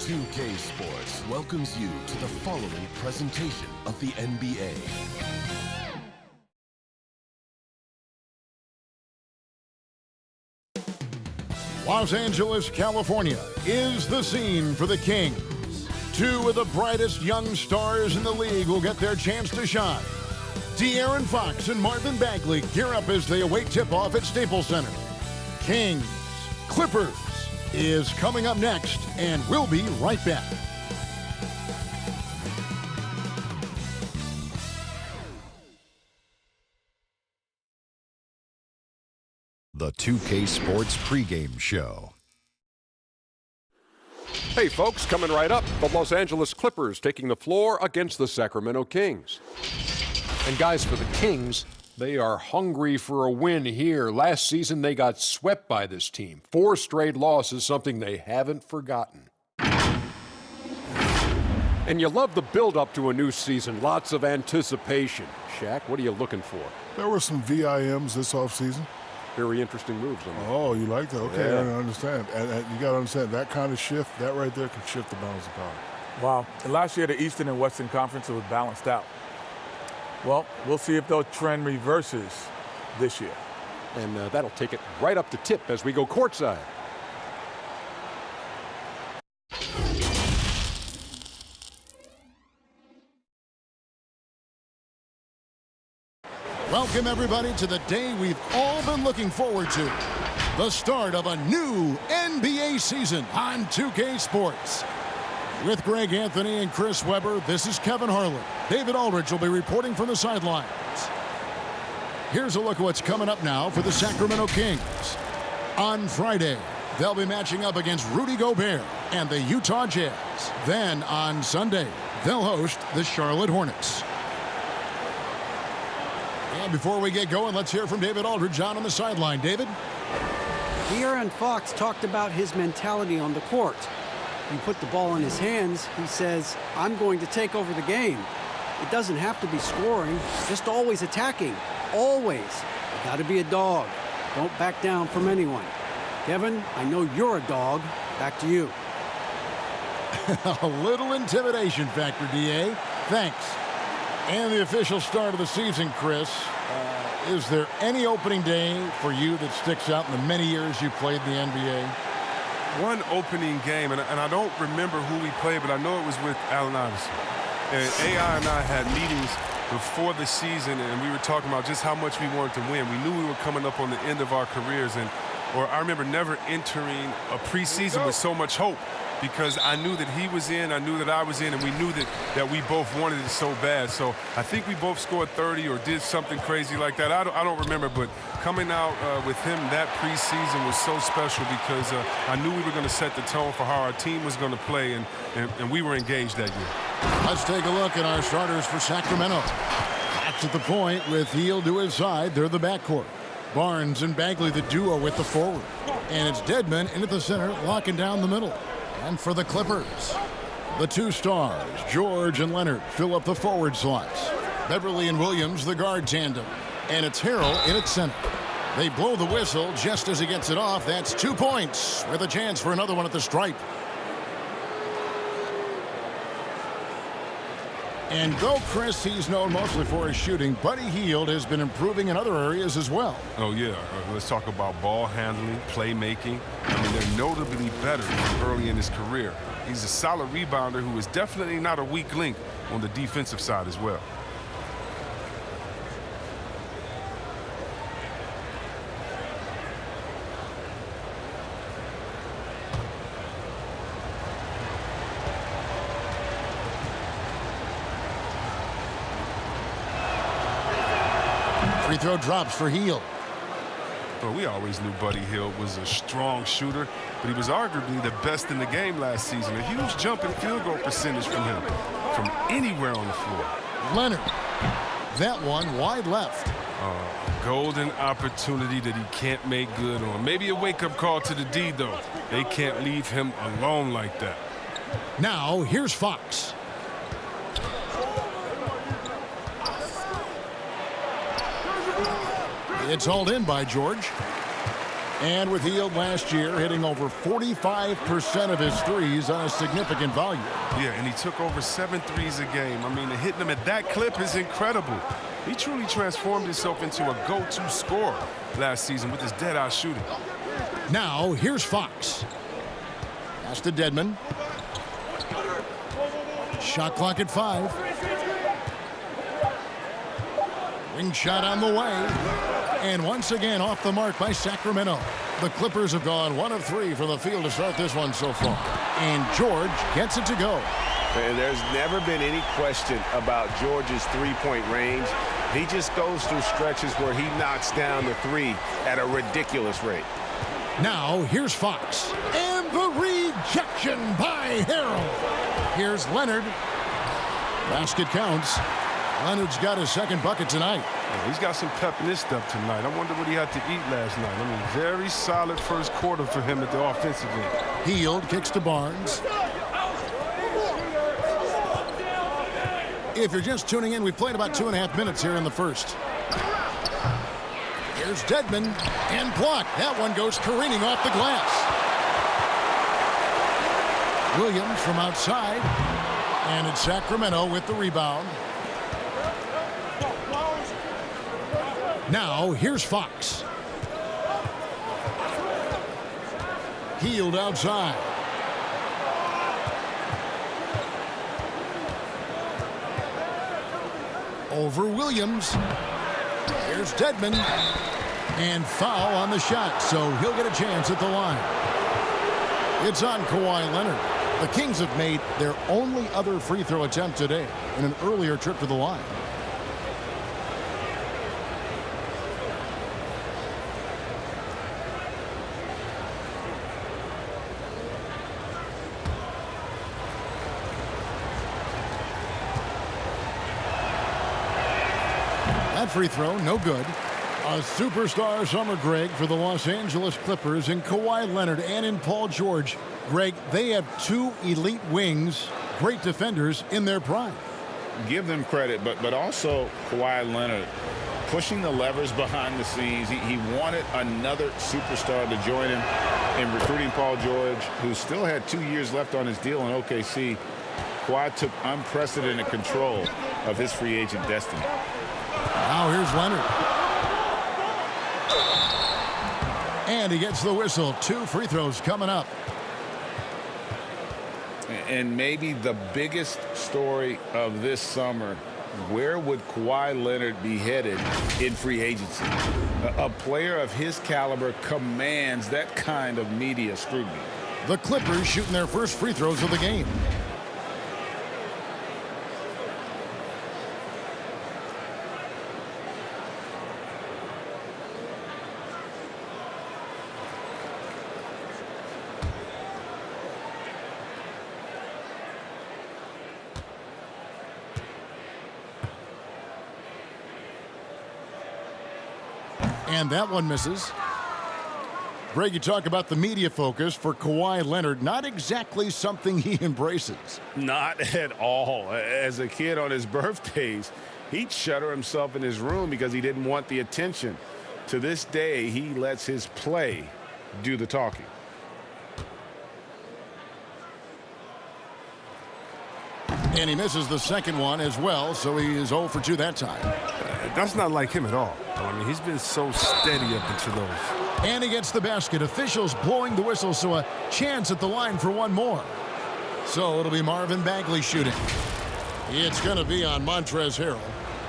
2K Sports welcomes you to the following presentation of the NBA. Los Angeles, California is the scene for the Kings. Two of the brightest young stars in the league will get their chance to shine. De'Aaron Fox and Marvin Bagley gear up as they await tip-off at Staples Center. Kings, Clippers is coming up next, and we'll be right back. The 2K Sports pregame show. Hey folks, coming right up, the Los Angeles Clippers taking the floor against the Sacramento Kings. And guys, for the Kings, they are hungry for a win here. Last season, they got swept by this team. 4 straight losses, something they haven't forgotten. And you love the build-up to a new season. Lots of anticipation. Shaq, what are you looking for? There were some VIMs this offseason. Very interesting moves. Oh, you like that? Okay, Yeah. I understand. And you got to understand, that kind of shift, that right there can shift the balance of power. Wow. And last year, the Eastern and Western Conference was balanced out. Well, we'll see if the trend reverses this year. And that'll take it right up to tip as we go courtside. Welcome, everybody, to the day we've all been looking forward to. The start of a new NBA season on 2K Sports. With Greg Anthony and Chris Webber, this is Kevin Harlan. David Aldridge will be reporting from the sidelines. Here's a look at what's coming up now for the Sacramento Kings. On Friday, they'll be matching up against Rudy Gobert and the Utah Jazz. Then on Sunday, they'll host the Charlotte Hornets. And before we get going, let's hear from David Aldridge on the sideline. David? De'Aaron Fox talked about his mentality on the court. You put the ball in his hands, he says, I'm going to take over the game. It doesn't have to be scoring, just always attacking. Always. You got to be a dog. Don't back down from anyone. Kevin, I know you're a dog. Back to you. A little intimidation factor, DA. Thanks. And the official start of the season, Chris. Is there any opening day for you that sticks out in the many years you played in the NBA? One opening game, and I don't remember who we played, but I know it was with Allen Iverson. And AI and I had meetings before the season, and we were talking about just how much we wanted to win. We knew we were coming up on the end of our careers, or I remember never entering a preseason with so much hope, because I knew that he was in, I knew that I was in, and we knew that we both wanted it so bad. So I think we both scored 30 or did something crazy like that. I don't remember, but coming out with him that preseason was so special because I knew we were going to set the tone for how our team was going to play, and we were engaged that year. Let's take a look at our starters for Sacramento. That's at the point with Hield to his side. They're the backcourt. Barnes and Bagley, the duo with the forward. And it's Dedmon into the center, locking down the middle. And for the Clippers, the two stars, George and Leonard, fill up the forward slots. Beverly and Williams, the guard tandem. And it's Harrell in at center. They blow the whistle just as he gets it off. That's 2 points with a chance for another one at the stripe. And though Chris, he's known mostly for his shooting, Buddy Hield has been improving in other areas as well. Oh, yeah. Let's talk about ball handling, playmaking. I mean, they're notably better early in his career. He's a solid rebounder who is definitely not a weak link on the defensive side as well. Free throw drops for Hield. Well, we always knew Buddy Hield was a strong shooter, but he was arguably the best in the game last season. A huge jump in field goal percentage from him, from anywhere on the floor. Leonard, that one wide left. Golden opportunity that he can't make good on. Maybe a wake-up call to the D, though. They can't leave him alone like that. Now, here's Fox. It's hauled in by George. And with Hield last year hitting over 45% of his threes on a significant volume. Yeah, and he took over 7 threes a game. I mean, hitting them at that clip is incredible. He truly transformed himself into a go-to scorer last season with his dead-eye shooting. Now, here's Fox. Pass to Dedmon. Shot clock at 5. Ring shot on the way. And once again off the mark by Sacramento. The Clippers have gone 1 of 3 from the field to start this one so far. And George gets it to go. And there's never been any question about George's three-point range. He just goes through stretches where he knocks down the 3 at a ridiculous rate. Now, here's Fox. And the rejection by Harrell. Here's Leonard. Basket counts. Leonard's got his second bucket tonight. He's got some pep in his step tonight. I wonder what he had to eat last night. I mean, very solid first quarter for him at the offensive end. Hield kicks to Barnes. If you're just tuning in, we've played about 2.5 minutes here in the first. Here's Dedmon, and blocked. That one goes careening off the glass. Williams from outside, and it's Sacramento with the rebound. Now, here's Fox. Hield outside. Over Williams. Here's Dedmon. And foul on the shot, so he'll get a chance at the line. It's on Kawhi Leonard. The Kings have made their only other free throw attempt today in an earlier trip to the line. That free throw, no good. A superstar summer, Greg, for the Los Angeles Clippers in Kawhi Leonard and in Paul George. Greg, they have 2 elite wings, great defenders in their prime. Give them credit, but also Kawhi Leonard pushing the levers behind the scenes. He wanted another superstar to join him in recruiting Paul George, who still had 2 years left on his deal in OKC. Kawhi took unprecedented control of his free agent destiny. Now here's Leonard. And he gets the whistle. 2 free throws coming up. And maybe the biggest story of this summer, where would Kawhi Leonard be headed in free agency? A player of his caliber commands that kind of media scrutiny. The Clippers shooting their first free throws of the game. And that one misses. Greg, you talk about the media focus for Kawhi Leonard. Not exactly something he embraces. Not at all. As a kid on his birthdays, he'd shutter himself in his room because he didn't want the attention. To this day, he lets his play do the talking. And he misses the second one as well, so he is 0 for 2 that time. That's not like him at all. I mean, he's been so steady up into those. And he gets the basket. Officials blowing the whistle, so a chance at the line for one more. So it'll be Marvin Bagley shooting. It's going to be on Montrezl Harrell.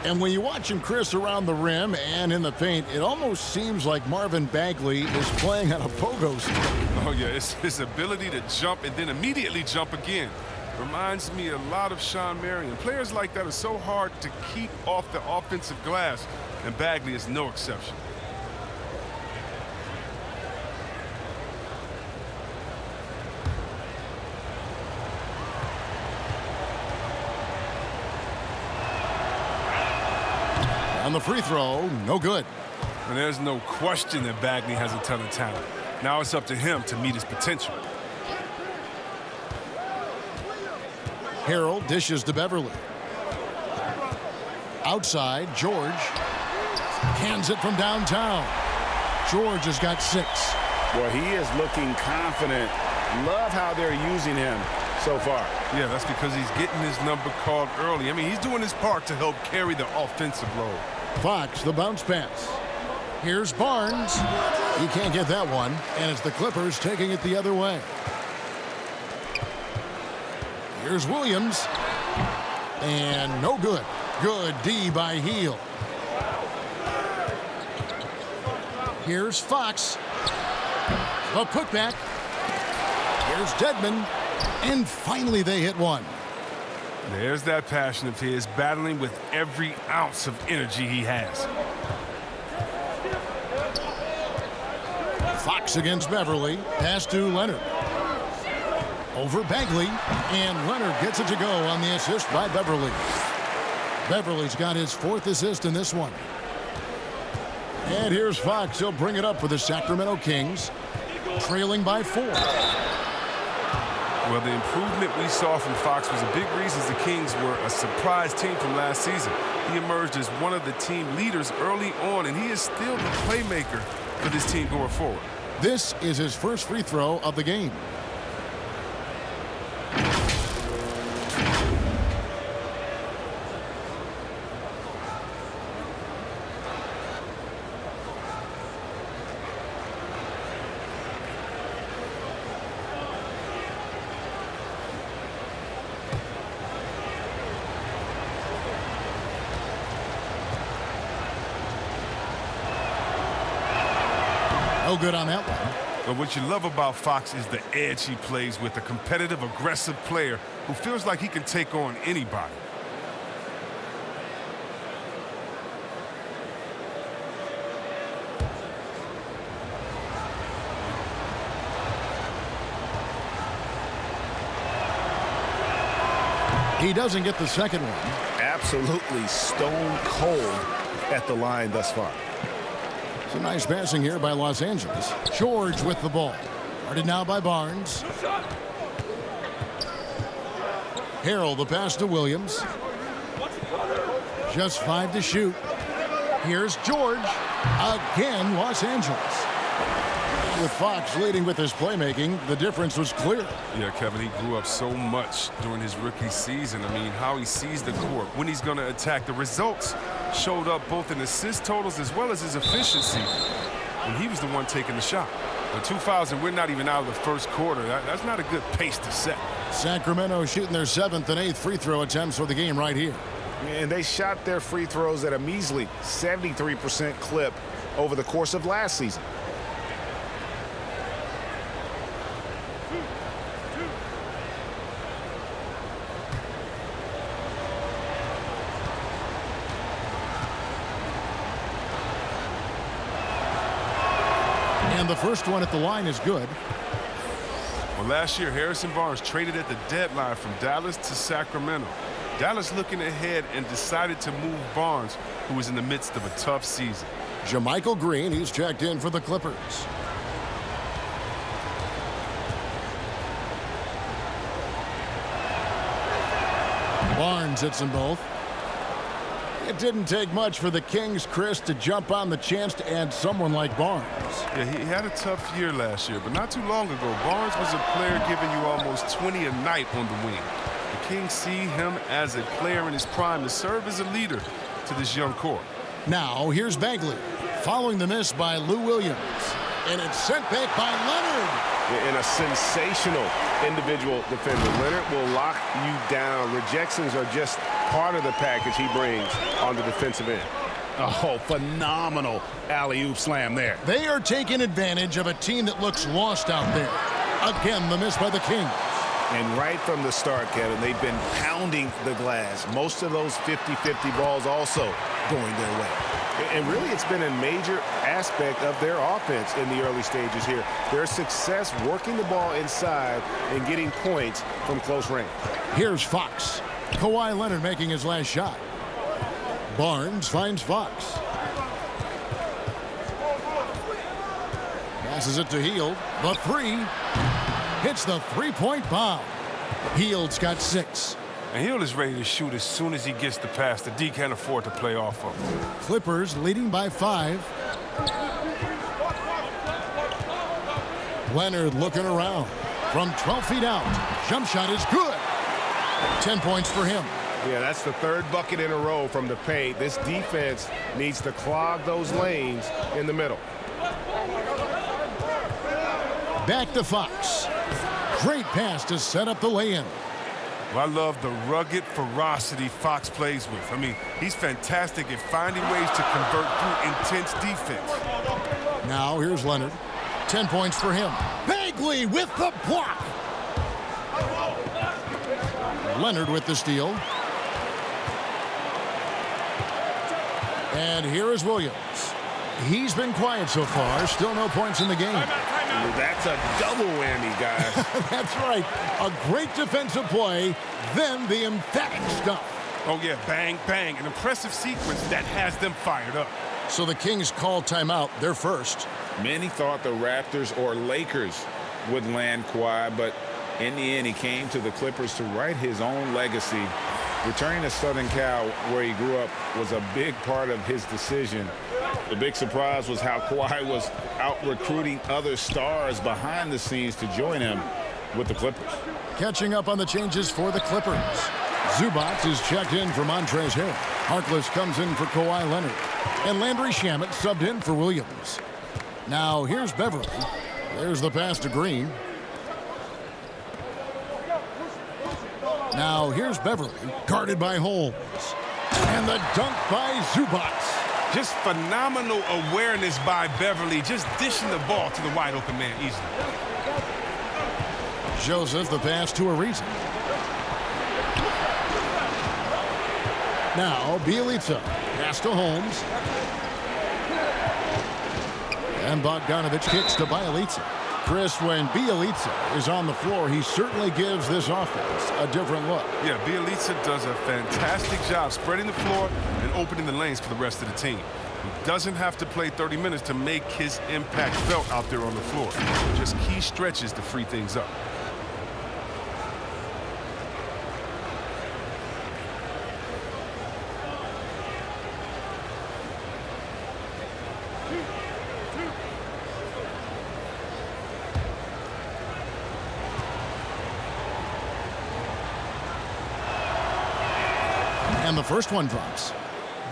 And when you watch him, Chris, around the rim and in the paint, it almost seems like Marvin Bagley is playing on a pogo stick. Oh, yeah, it's his ability to jump and then immediately jump again. Reminds me a lot of Sean Marion. Players like that are so hard to keep off the offensive glass, and Bagley is no exception. On the free throw, no good. And there's no question that Bagley has a ton of talent. Now it's up to him to meet his potential. Harrell dishes to Beverly. Outside, George hands it from downtown. George has got 6. Well, he is looking confident. Love how they're using him so far. Yeah, that's because he's getting his number called early. I mean, he's doing his part to help carry the offensive load. Fox, the bounce pass. Here's Barnes. He can't get that one, and it's the Clippers taking it the other way. Here's Williams. And no good. Good D by Heel. Here's Fox. A putback. Here's Dedmon. And finally they hit one. There's that passion of his, battling with every ounce of energy he has. Fox against Beverly. Pass to Leonard. Over Bagley. And Leonard gets it to go on the assist by Beverly. Beverly's got his 4th assist in this one. And here's Fox. He'll bring it up for the Sacramento Kings, trailing by 4. Well, the improvement we saw from Fox was a big reason the Kings were a surprise team from last season. He emerged as one of the team leaders early on, and he is still the playmaker for this team going forward. This is his first free throw of the game. No good on that one. But what you love about Fox is the edge he plays with, a competitive, aggressive player who feels like he can take on anybody. He doesn't get the second one. Absolutely stone cold at the line thus far. Some nice passing here by Los Angeles. George with the ball. Guarded now by Barnes. Harrell, the pass to Williams. Just 5 to shoot. Here's George. Again, Los Angeles. With Fox leading with his playmaking, the difference was clear. Yeah, Kevin, he grew up so much during his rookie season. I mean, how he sees the court, when he's going to attack. The results showed up both in assist totals as well as his efficiency. And he was the one taking the shot. In 2000, we're not even out of the first quarter. That's not a good pace to set. Sacramento shooting their 7th and 8th free throw attempts for the game right here. And they shot their free throws at a measly 73% clip over the course of last season. And the first one at the line is good. Well, last year, Harrison Barnes traded at the deadline from Dallas to Sacramento. Dallas looking ahead and decided to move Barnes, who was in the midst of a tough season. JaMychal Green, he's checked in for the Clippers. Barnes hits them both. It didn't take much for the Kings, Chris, to jump on the chance to add someone like Barnes. Yeah, he had a tough year last year, but not too long ago, Barnes was a player giving you almost 20 a night on the wing. The Kings see him as a player in his prime to serve as a leader to this young core. Now, here's Bagley, following the miss by Lou Williams. And it's sent back by Leonard. And a sensational individual defender. Leonard will lock you down. Rejections are just part of the package he brings on the defensive end. Oh, phenomenal alley-oop slam there. They are taking advantage of a team that looks lost out there. Again, the miss by the Kings. And right from the start, Kevin, they've been pounding the glass. Most of those 50-50 balls also going their way. And really, it's been a major aspect of their offense in the early stages here. Their success working the ball inside and getting points from close range. Here's Fox. Kawhi Leonard making his last shot. Barnes finds Fox. Passes it to Hield. The three. Hits the three-point bomb. Hield's got 6. And Hield is ready to shoot as soon as he gets the pass. The D can't afford to play off of him. Clippers leading by 5. Leonard looking around. From 12 feet out. Jump shot is good. 10 points for him. Yeah, that's the third bucket in a row from the paint. This defense needs to clog those lanes in the middle. Back to Fox. Great pass to set up the lay-in. Well, I love the rugged ferocity Fox plays with. I mean, he's fantastic at finding ways to convert through intense defense. Now here's Leonard. 10 points for him. Bagley with the block. Leonard with the steal. And here is Williams. He's been quiet so far. Still no points in the game. That's a double whammy, guys. That's right. A great defensive play, then the emphatic stuff. Oh, yeah, bang, bang. An impressive sequence that has them fired up. So the Kings call timeout. They're first. Many thought the Raptors or Lakers would land Kawhi, but in the end, he came to the Clippers to write his own legacy. Returning to Southern Cal, where he grew up, was a big part of his decision. The big surprise was how Kawhi was out recruiting other stars behind the scenes to join him with the Clippers. Catching up on the changes for the Clippers. Zubac is checked in for Montrezl Harrell. Harkless comes in for Kawhi Leonard. And Landry Shamet subbed in for Williams. Now here's Beverly. There's the pass to Green. Now here's Beverly, guarded by Holmes. And the dunk by Zubac. Just phenomenal awareness by Beverly, just dishing the ball to the wide open man easily. Joseph the pass to Ariza. Now Bielitsa, pass to Holmes. And Bogdanovich kicks to Bielitsa. Chris, when Bielitsa is on the floor, he certainly gives this offense a different look. Yeah, Bielitsa does a fantastic job spreading the floor and opening the lanes for the rest of the team. He doesn't have to play 30 minutes to make his impact felt out there on the floor. Just key stretches to free things up. And the first one drops.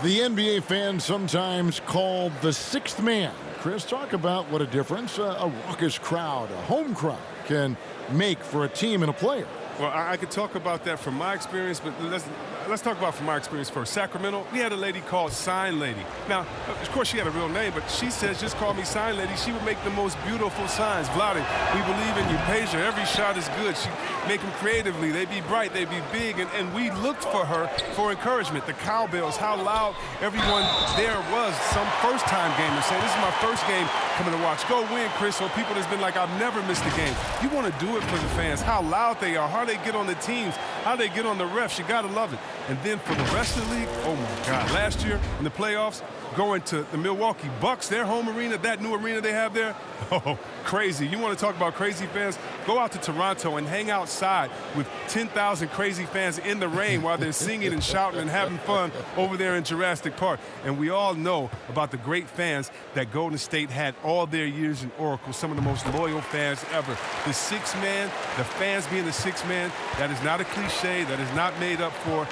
The NBA fans sometimes called the sixth man. Chris, talk about what a difference a raucous crowd, a home crowd, can make for a team and a player. Well, I could talk about that from my experience, but let's talk about from my experience first. Sacramento, we had a lady called Sign Lady. Now, of course, she had a real name, but she says, just call me Sign Lady. She would make the most beautiful signs. Vlade, we believe in you. Peja, every shot is good. She make them creatively. They be bright, they be big, and we looked for her for encouragement. The cowbells, how loud everyone there was. Some first-time gamers saying, this is my first game coming to watch. Go win, Chris, or people that's been like, I've never missed a game. You want to do it for the fans, how loud they are, how they get on the teams, how they get on the refs. You got to love it. And then for the rest of the league, oh, my God. Last year in the playoffs, going to the Milwaukee Bucks, their home arena, that new arena they have there, oh, crazy. You want to talk about crazy fans? Go out to Toronto and hang outside with 10,000 crazy fans in the rain while they're singing and shouting and having fun over there in Jurassic Park. And we all know about the great fans that Golden State had all their years in Oracle, some of the most loyal fans ever. The sixth man, the fans being the sixth man, that is not a cliche. That is not made up for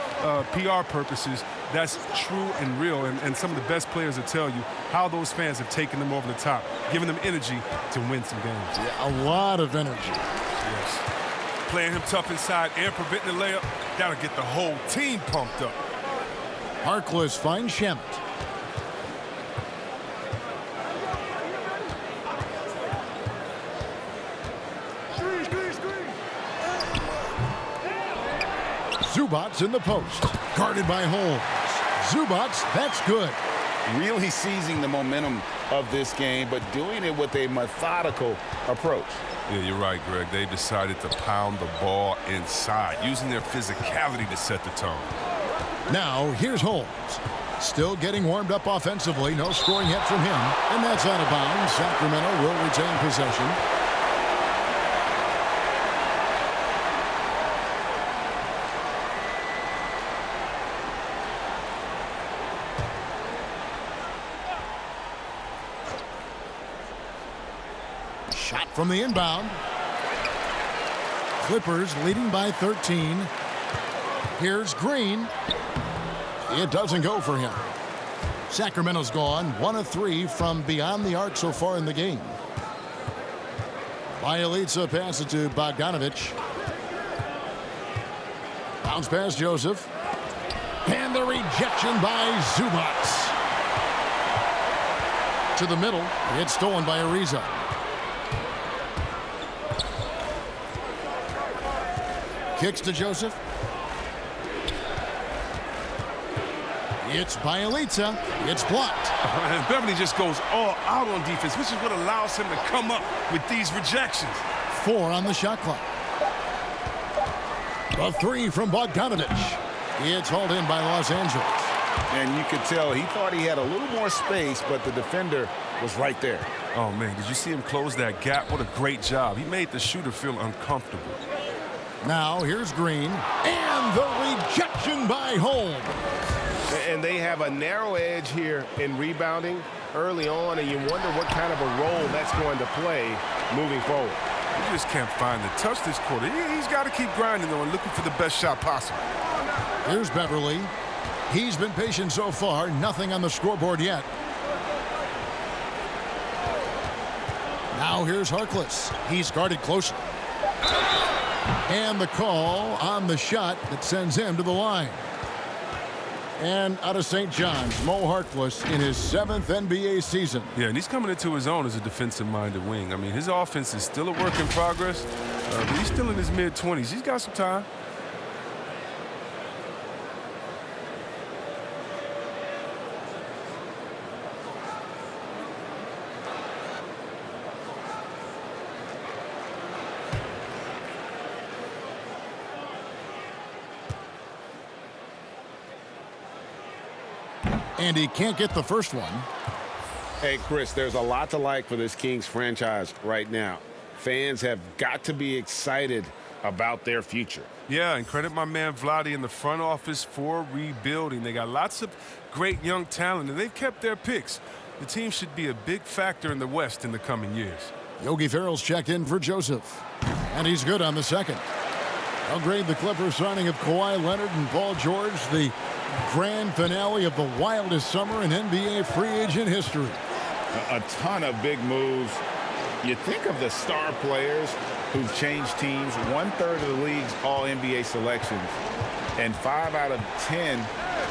PR purposes. That's true and real, and some of the best players will tell you how those fans have taken them over the top, giving them energy to win some games. Yeah, a lot of energy. Yes. Playing him tough inside and preventing the layup, that'll get the whole team pumped up. Harkless finds Shamet. Zubac in the post, guarded by Holmes. Zubac, that's good. Really seizing the momentum of this game, but doing it with a methodical approach. Yeah, you're right, Greg. They've decided to pound the ball inside, using their physicality to set the tone. Now, here's Holmes. Still getting warmed up offensively. No scoring hit from him. And that's out of bounds. Sacramento will retain possession. Shot from the inbound. Clippers leading by 13. Here's Green. It doesn't go for him. Sacramento's gone 1 of 3 from beyond the arc so far in the game. Bielitsa passes it to Bogdanovich. Bounce past Joseph. And the rejection by Zubac. To the middle. It's stolen by Ariza. Kicks to Joseph. It's Bielitsa. It's blocked. And Beverly just goes all out on defense, which is what allows him to come up with these rejections. 4 on the shot clock. The 3 from Bogdanovich. It's hauled in by Los Angeles. And you could tell he thought he had a little more space, but the defender was right there. Oh, man, did you see him close that gap? What a great job. He made the shooter feel uncomfortable. Now here's Green. And the rejection by Holmes. And they have a narrow edge here in rebounding early on, and you wonder what kind of a role that's going to play moving forward. He just can't find the touch this quarter. He's got to keep grinding, though, and looking for the best shot possible. Here's Beverly. He's been patient so far. Nothing on the scoreboard yet. Now here's Harkless. He's guarded closely. And the call on the shot that sends him to the line. And out of St. John's, Mo Harkless in his 7th NBA season. Yeah, and he's coming into his own as a defensive-minded wing. I mean, his offense is still a work in progress, but he's still in his mid-20s. He's got some time. And he can't get the first one. Hey, Chris, there's a lot to like for this Kings franchise right now. Fans have got to be excited about their future. Yeah, and credit my man Vlade in the front office for rebuilding. They got lots of great young talent, and they've kept their picks. The team should be a big factor in the West in the coming years. Yogi Ferrell's checked in for Joseph. And he's good on the second. I'll grade the Clippers signing of Kawhi Leonard and Paul George, the grand finale of the wildest summer in NBA free agent history. A ton of big moves. You think of the star players who've changed teams, 1/3 of the league's all-NBA selections, and 5 out of 10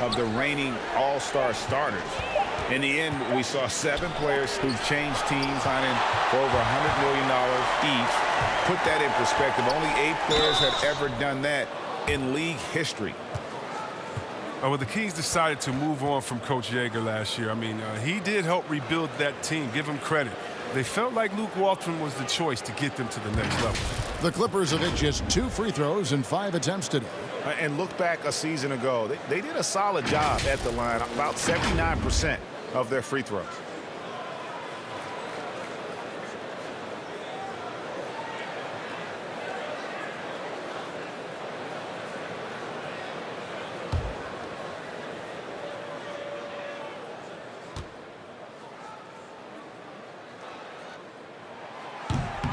of the reigning all-star starters. In the end, we saw 7 players who've changed teams, signing for over $100 million each. Put that in perspective, only 8 players have ever done that in league history. Well, the Kings decided to move on from Coach Yeager last year. I mean, he did help rebuild that team. Give him credit. They felt like Luke Walton was the choice to get them to the next level. The Clippers have hit just 2 free throws in 5 attempts today. And look back a season ago. They did a solid job at the line, about 79% of their free throws.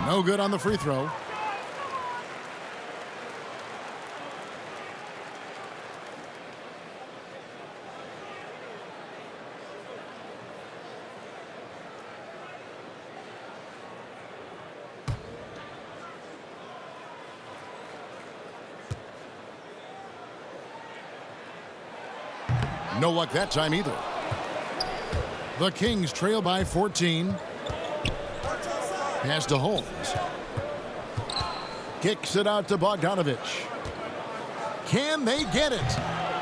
No good on the free throw. No luck that time either. The Kings trail by 14. Pass to Holmes. Kicks it out to Bogdanovich. Can they get it?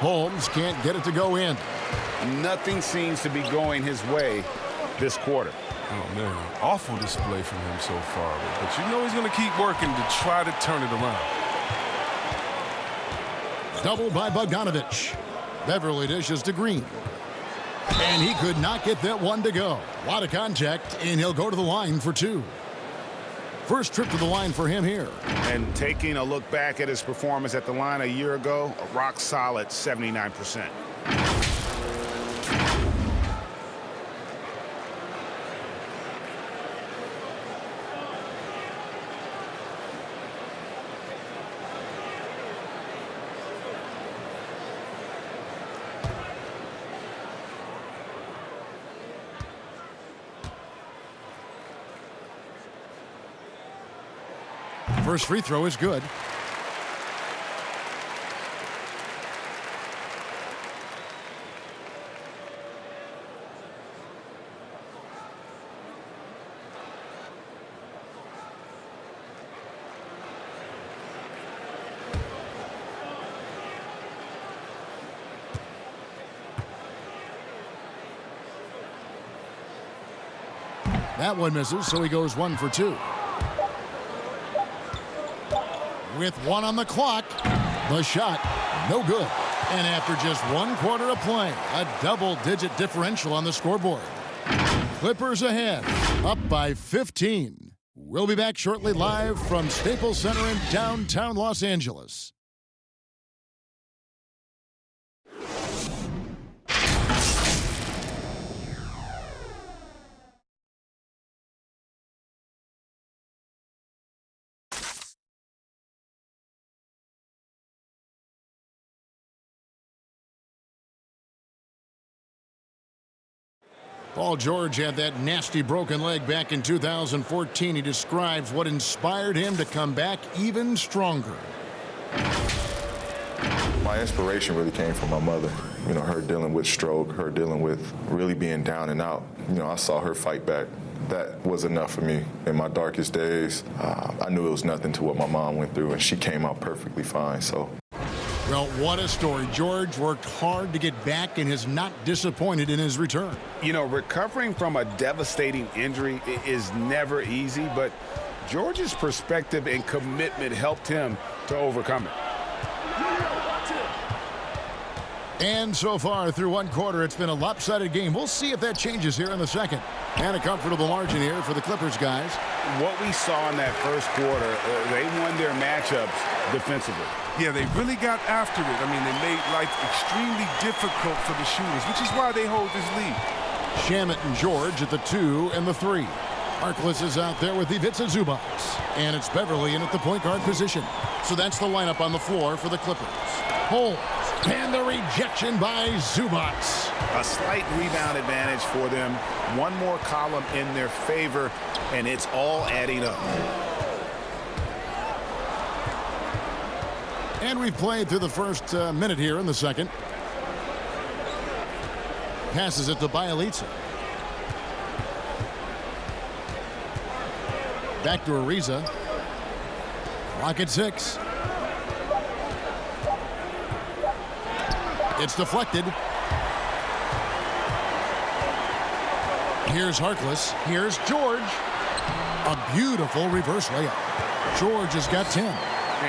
Holmes can't get it to go in. Nothing seems to be going his way this quarter. Oh, man, awful display from him so far. But you know he's going to keep working to try to turn it around. Double by Bogdanovich. Beverly dishes to Green. And he could not get that one to go. A lot of contact, and he'll go to the line for 2. First trip to the line for him here. And taking a look back at his performance at the line a year ago, a rock solid 79%. First free throw is good. That one misses, so he goes 1 for 2. With 1 on the clock, the shot, no good. And after just 1 quarter of play, a double-digit differential on the scoreboard. Clippers ahead, up by 15. We'll be back shortly live from Staples Center in downtown Los Angeles. Paul George had that nasty broken leg back in 2014. He describes what inspired him to come back even stronger. My inspiration really came from my mother. You know, her dealing with stroke, her dealing with really being down and out. You know, I saw her fight back. That was enough for me. In my darkest days, I knew it was nothing to what my mom went through, and she came out perfectly fine. So. Well, what a story. George worked hard to get back and is not disappointed in his return. You know, recovering from a devastating injury is never easy, but George's perspective and commitment helped him to overcome it. And so far through 1 quarter, it's been a lopsided game. We'll see if that changes here in the second. And a comfortable margin here for the Clippers guys. What we saw in that first quarter, they won their matchups defensively. Yeah, they really got after it. I mean, they made life extremely difficult for the shooters, which is why they hold this lead. Shamet and George at the 2 and the 3. Harkless is out there with Ivica Zubac. And it's Beverly in at the point guard position. So that's the lineup on the floor for the Clippers. Holmes. And the rejection by Zubac. A slight rebound advantage for them. One more column in their favor, and it's all adding up. And we've played through the first minute here in the second. Passes it to Bielitsa. Back to Ariza. Clock at 6. It's deflected. Here's Harkless. Here's George. A beautiful reverse layup. George has got 10.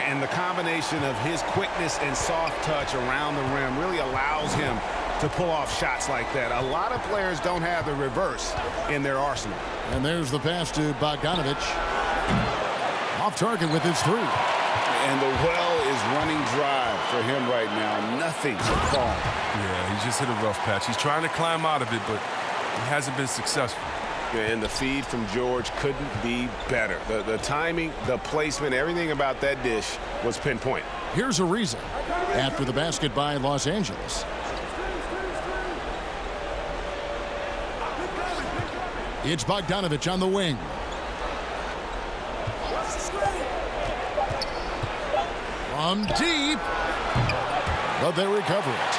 And the combination of his quickness and soft touch around the rim really allows him to pull off shots like that. A lot of players don't have the reverse in their arsenal. And there's the pass to Bogdanovic. Off target with his 3. And the well is running dry for him right now. Nothing to call. Yeah, he just hit a rough patch. He's trying to climb out of it, but he hasn't been successful. Yeah, and the feed from George couldn't be better. The timing, the placement, everything about that dish was pinpoint. Here's Ariza after the basket by Los Angeles. It's Bogdanovic on the wing. From deep, but they recover it.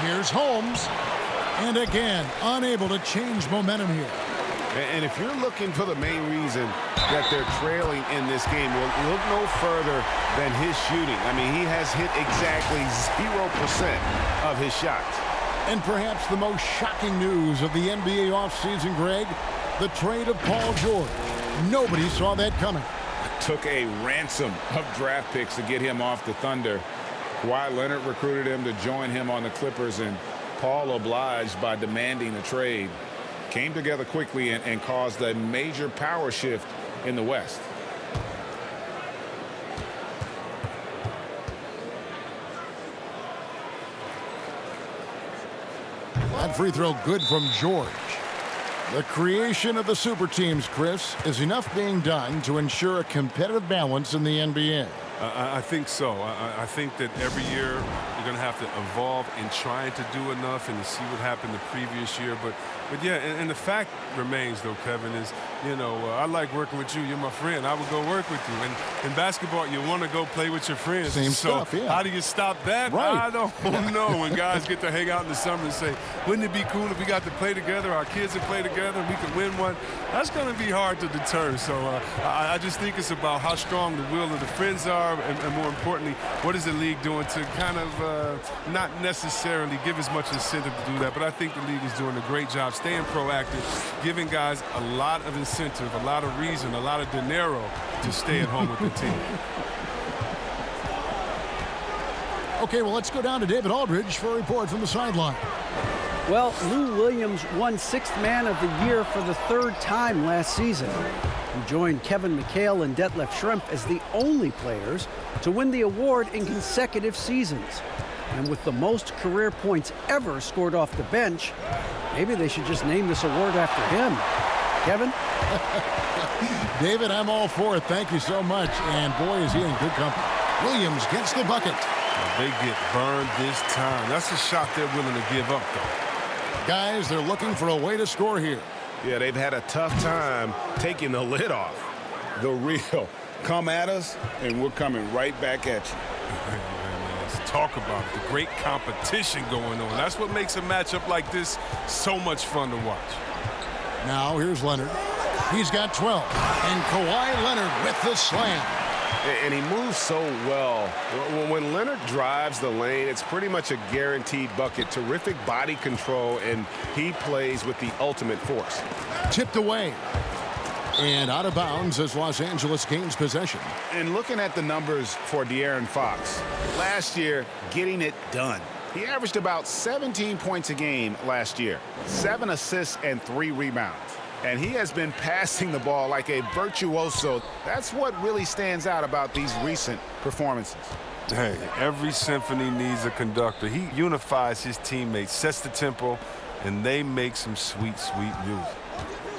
Here's Holmes, and again, unable to change momentum here. And if you're looking for the main reason that they're trailing in this game, well, look no further than his shooting. I mean, he has hit exactly 0% of his shots. And perhaps the most shocking news of the NBA offseason, Greg, the trade of Paul George. Nobody saw that coming. Took a ransom of draft picks to get him off the Thunder. Kawhi Leonard recruited him to join him on the Clippers, and Paul obliged by demanding a trade. Came together quickly and caused a major power shift in the West. That free throw good from George. The creation of the super teams, Chris, is enough being done to ensure a competitive balance in the NBA. I think so. I think that every year you're going to have to evolve in trying to do enough and to see what happened the previous year. But yeah, and the fact remains, though, Kevin, is, I like working with you. You're my friend. I would go work with you. And in basketball, you want to go play with your friends. Same stuff, yeah. How do you stop that? Right. I don't know. When guys get to hang out in the summer and say, wouldn't it be cool if we got to play together, our kids would play together, and we could win one? That's going to be hard to deter. So I just think it's about how strong the will of the friends are, and more importantly, what is the league doing to kind of not necessarily give as much incentive to do that. But I think the league is doing a great job staying proactive, giving guys a lot of incentive, a lot of reason, a lot of dinero to stay at home with the team. Okay, well, let's go down to David Aldridge for a report from the sideline. Well, Lou Williams won Sixth Man of the Year for the third time last season. He joined Kevin McHale and Detlef Schrempf as the only players to win the award in consecutive seasons. And with the most career points ever scored off the bench, maybe they should just name this award after him. Kevin? David, I'm all for it. Thank you so much. And boy, is he in good company. Williams gets the bucket. They get burned this time. That's a shot they're willing to give up, though. Guys, they're looking for a way to score here. Yeah, they've had a tough time taking the lid off. The real. Come at us, and we're coming right back at you. Let's talk about it. The great competition going on. That's what makes a matchup like this so much fun to watch. Now, here's Leonard. He's got 12. And Kawhi Leonard with the slam. And he moves so well. When Leonard drives the lane, it's pretty much a guaranteed bucket. Terrific body control, and he plays with the ultimate force. Tipped away. And out of bounds as Los Angeles gains possession. And looking at the numbers for De'Aaron Fox, last year, getting it done. He averaged about 17 points a game last year, 7 assists and 3 rebounds. And he has been passing the ball like a virtuoso. That's what really stands out about these recent performances. Hey, every symphony needs a conductor. He unifies his teammates, sets the tempo, and they make some sweet, sweet music.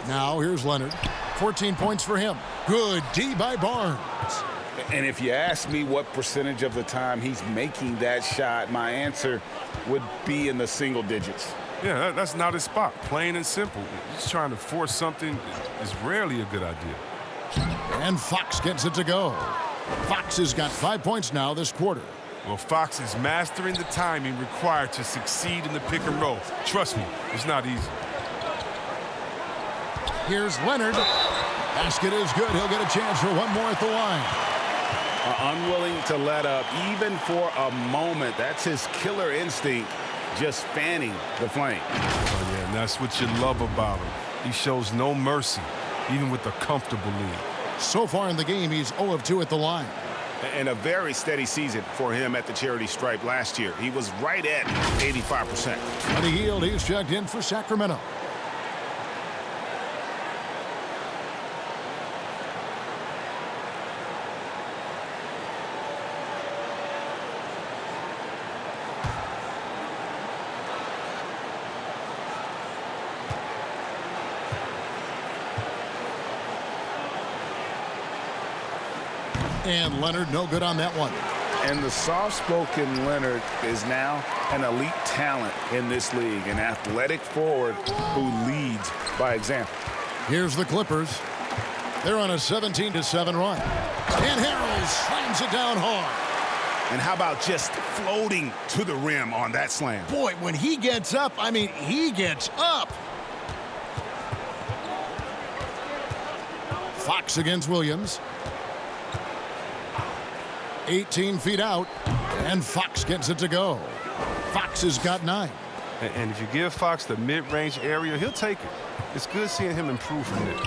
Now here's Leonard. 14 points for him. Good D by Barnes. And if you ask me what percentage of the time he's making that shot, my answer would be in the single digits. Yeah, that's not his spot. Plain and simple. Just trying to force something is rarely a good idea. And Fox gets it to go. Fox has got 5 points now this quarter. Well, Fox is mastering the timing required to succeed in the pick and roll. Trust me, it's not easy. Here's Leonard. Basket is good. He'll get a chance for one more at the line. Unwilling to let up even for a moment. That's his killer instinct. Just fanning the flame. Oh, yeah, and that's what you love about him. He shows no mercy, even with a comfortable lead. So far in the game, he's 0 of 2 at the line. And a very steady season for him at the charity stripe last year. He was right at 85%. Buddy Hield, he's checked in for Sacramento. And Leonard, no good on that one. And the soft-spoken Leonard is now an elite talent in this league, an athletic forward who leads by example. Here's the Clippers. They're on a 17-7 run. And Harrell slams it down hard. And how about just floating to the rim on that slam? Boy, when he gets up, I mean, he gets up. Fox against Williams. 18 feet out, and Fox gets it to go. Fox has got 9. And if you give Fox the mid-range area, he'll take it. It's good seeing him improve from it.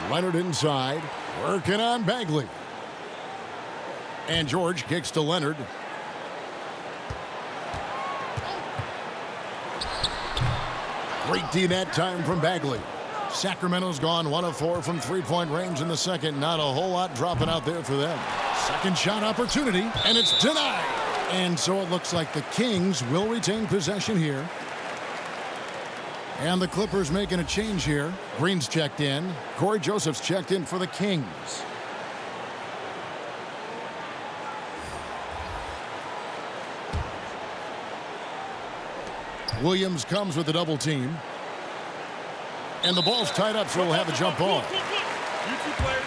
Leonard inside, working on Bagley. And George kicks to Leonard. Great D that time from Bagley. Sacramento's gone 1 of 4 from three-point range in the second. Not a whole lot dropping out there for them. Second shot opportunity, and it's denied. And so it looks like the Kings will retain possession here. And the Clippers making a change here. Green's checked in. Corey Joseph's checked in for the Kings. Williams comes with the double team. And the ball's tied up, so we'll have a jump ball. You two players.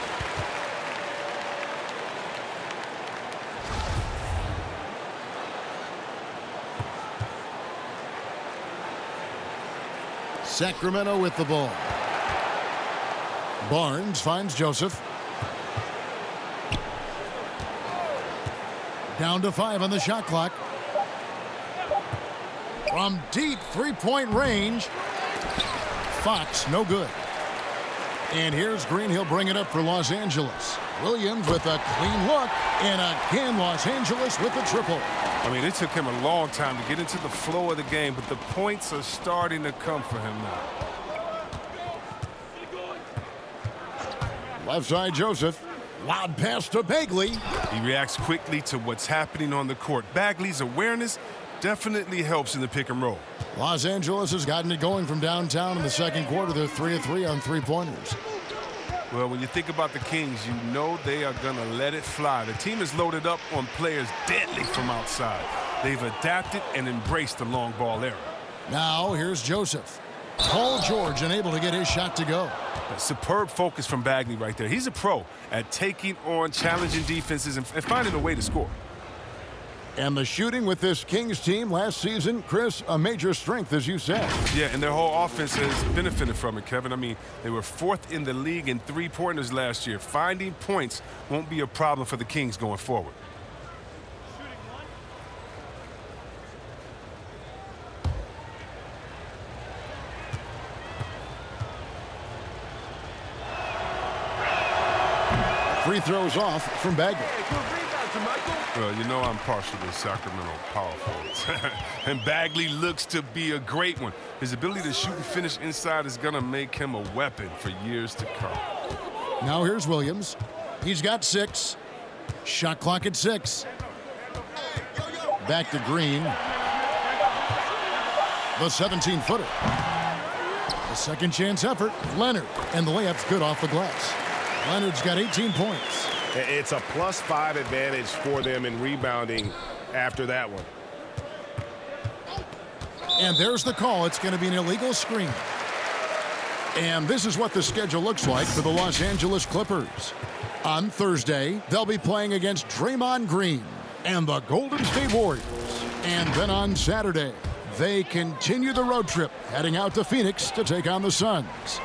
Sacramento with the ball. Barnes finds Joseph. Down to 5 on the shot clock. From deep three-point range. Fox, no good. And here's Green. He'll bring it up for Los Angeles. Williams with a clean look. And again, Los Angeles with the triple. I mean, it took him a long time to get into the flow of the game, but the points are starting to come for him now. Left side, Joseph. Loud pass to Bagley. He reacts quickly to what's happening on the court. Bagley's awareness definitely helps in the pick and roll. Los Angeles has gotten it going from downtown in the second quarter. They're 3 of 3 on three-pointers. Well, when you think about the Kings, you know they are going to let it fly. The team is loaded up on players deadly from outside. They've adapted and embraced the long ball era. Now here's Joseph. Paul George unable to get his shot to go. A superb focus from Bagley right there. He's a pro at taking on challenging defenses and finding a way to score. And the shooting with this Kings team last season, Chris, a major strength, as you said. Yeah, and their whole offense has benefited from it, Kevin. I mean, they were 4th in the league in three-pointers last year. Finding points won't be a problem for the Kings going forward. Free throws off from Bagley. Well, you know I'm partial to Sacramento power forwards. And Bagley looks to be a great one. His ability to shoot and finish inside is going to make him a weapon for years to come. Now here's Williams. He's got 6. Shot clock at 6. Back to Green. The 17-footer. A second chance effort. Leonard. And the layup's good off the glass. Leonard's got 18 points. It's a +5 advantage for them in rebounding after that one. And there's the call. It's going to be an illegal screen. And this is what the schedule looks like for the Los Angeles Clippers. On Thursday, they'll be playing against Draymond Green and the Golden State Warriors. And then on Saturday, they continue the road trip, heading out to Phoenix to take on the Suns.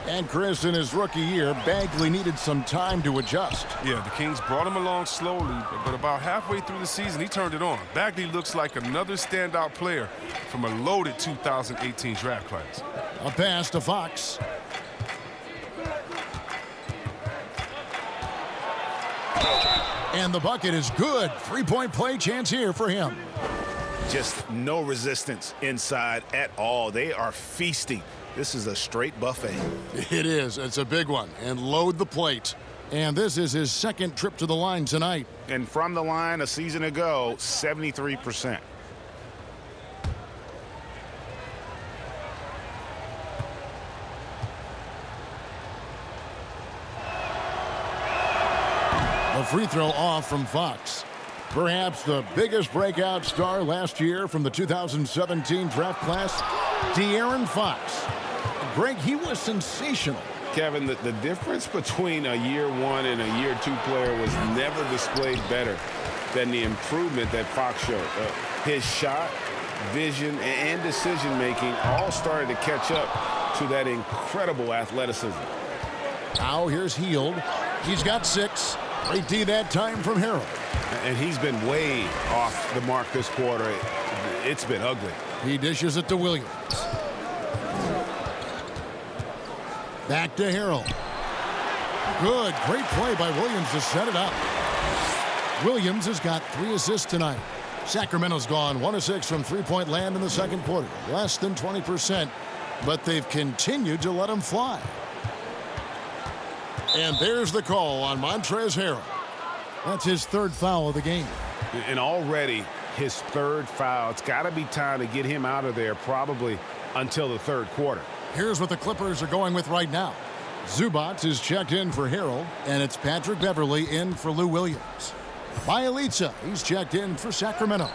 And Chris, in his rookie year, Bagley needed some time to adjust. Yeah, the Kings brought him along slowly, but about halfway through the season, he turned it on. Bagley looks like another standout player from a loaded 2018 draft class. A pass to Fox. And the bucket is good. Three-point play chance here for him. Just no resistance inside at all. They are feasting. This is a straight buffet. It is. It's a big one. And load the plate. And this is his second trip to the line tonight. And from the line a season ago, 73%. A free throw off from Fox. Perhaps the biggest breakout star last year from the 2017 draft class, De'Aaron Fox. Greg, he was sensational. Kevin, the difference between a year 1 and a year 2 player was never displayed better than the improvement that Fox showed. His shot, vision, and decision-making all started to catch up to that incredible athleticism. Now here's Hield. He's got 6. Great D that time from Harold. And he's been way off the mark this quarter. It's been ugly. He dishes it to Williams. Back to Harold. Good. Great play by Williams to set it up. Williams has got 3 assists tonight. Sacramento's gone 1 of 6 from three-point land in the second quarter. Less than 20%, but they've continued to let him fly. And there's the call on Montrezl Harrell. That's his 3rd foul of the game. And already his 3rd foul. It's got to be time to get him out of there probably until the third quarter. Here's what the Clippers are going with right now. Zubac is checked in for Harrell, and it's Patrick Beverley in for Lou Williams. Bielitsa, he's checked in for Sacramento.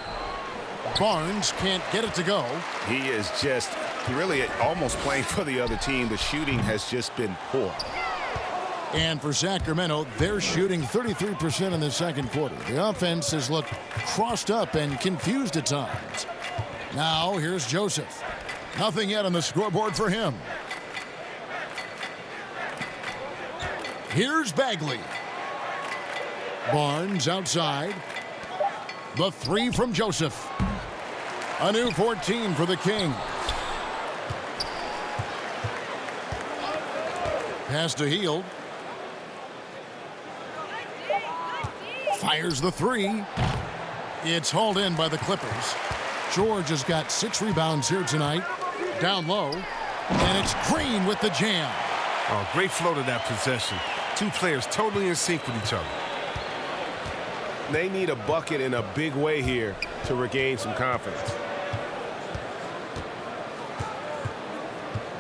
Barnes can't get it to go. He is just really almost playing for the other team. The shooting has just been poor. And for Sacramento, they're shooting 33% in the second quarter. The offense has looked crossed up and confused at times. Now, here's Joseph. Nothing yet on the scoreboard for him. Here's Bagley. Barnes outside. The three from Joseph. A new 14 for the Kings. Pass to Hield. Fires the three. It's hauled in by the Clippers. George has got 6 rebounds here tonight. Down low. And it's Green with the jam. Oh, great flow to that possession. Two players totally in sync with each other. They need a bucket in a big way here to regain some confidence.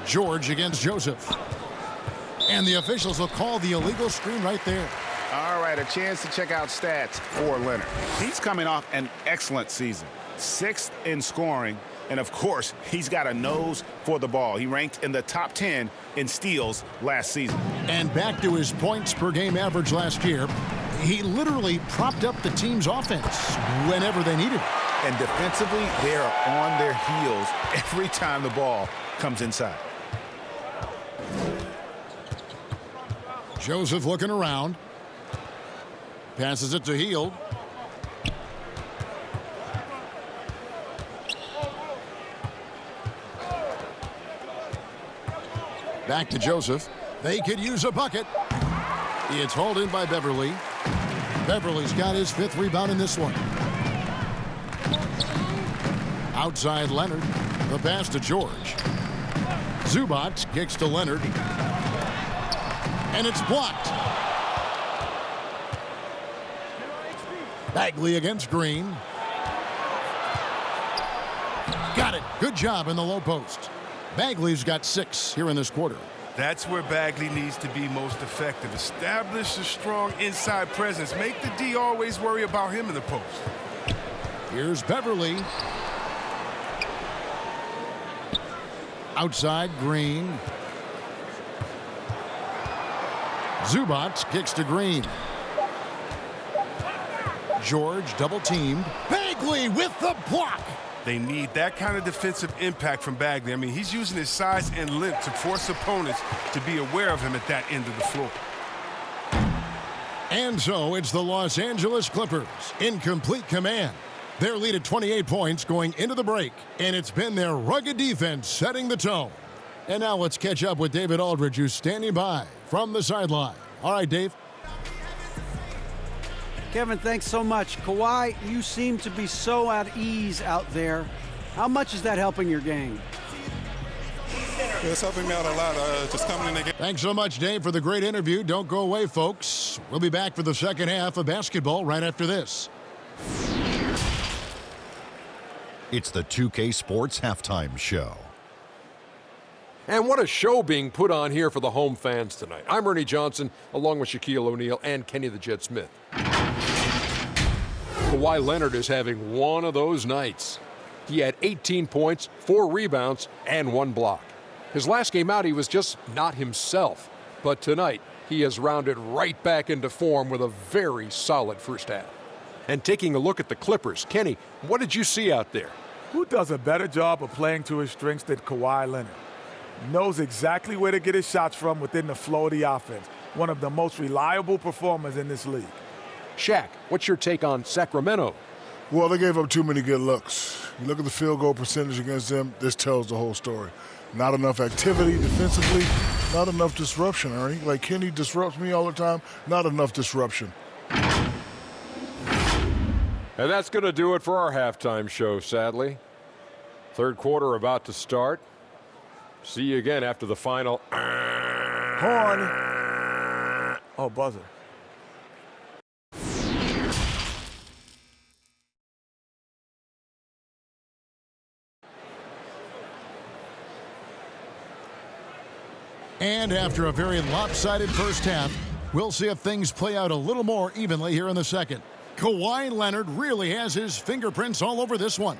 George against Joseph. And the officials will call the illegal screen right there. All right, a chance to check out stats for Leonard. He's coming off an excellent season. 6th in scoring, and of course, he's got a nose for the ball. He ranked in the top 10 in steals last season. And back to his points per game average last year, he literally propped up the team's offense whenever they needed it. And defensively, they are on their heels every time the ball comes inside. Joseph looking around. Passes it to Hield. Back to Joseph. They could use a bucket. It's hauled in by Beverley. Beverley's got his 5th rebound in this one. Outside Leonard. The pass to George. Zubac kicks to Leonard. And it's blocked. Bagley against Green. Got it. Good job in the low post. Bagley's got 6 here in this quarter. That's where Bagley needs to be most effective. Establish a strong inside presence. Make the D always worry about him in the post. Here's Beverley. Outside Green. Zubac kicks to Green. George double teamed. Bagley with the block. They need that kind of defensive impact from Bagley. I mean, he's using his size and length to force opponents to be aware of him at that end of the floor. And so it's the Los Angeles Clippers in complete command. Their lead at 28 points going into the break, and it's been their rugged defense setting the tone. And now let's catch up with David Aldridge, who's standing by from the sideline. All right, Dave. Kevin, thanks so much. Kawhi, you seem to be so at ease out there. How much is that helping your game? It's helping me out a lot. Just coming in the game. Thanks so much, Dave, for the great interview. Don't go away, folks. We'll be back for the second half of basketball right after this. It's the 2K Sports Halftime Show. And what a show being put on here for the home fans tonight. I'm Ernie Johnson, along with Shaquille O'Neal and Kenny the Jet Smith. Kawhi Leonard is having one of those nights. He had 18 points, 4 rebounds, and 1 block. His last game out, he was just not himself. But tonight, he has rounded right back into form with a very solid first half. And taking a look at the Clippers, Kenny, what did you see out there? Who does a better job of playing to his strengths than Kawhi Leonard? Knows exactly where to get his shots from within the flow of the offense. One of the most reliable performers in this league. Shaq, what's your take on Sacramento? Well, they gave up too many good looks. You look at the field goal percentage against them, this tells the whole story. Not enough activity defensively, not enough disruption, Ernie. Like Kenny disrupts me all the time, not enough disruption. And that's going to do it for our halftime show, sadly. Third quarter about to start. See you again after the final. Horn. Oh, buzzer. And after a very lopsided first half, we'll see if things play out a little more evenly here in the second. Kawhi Leonard really has his fingerprints all over this one.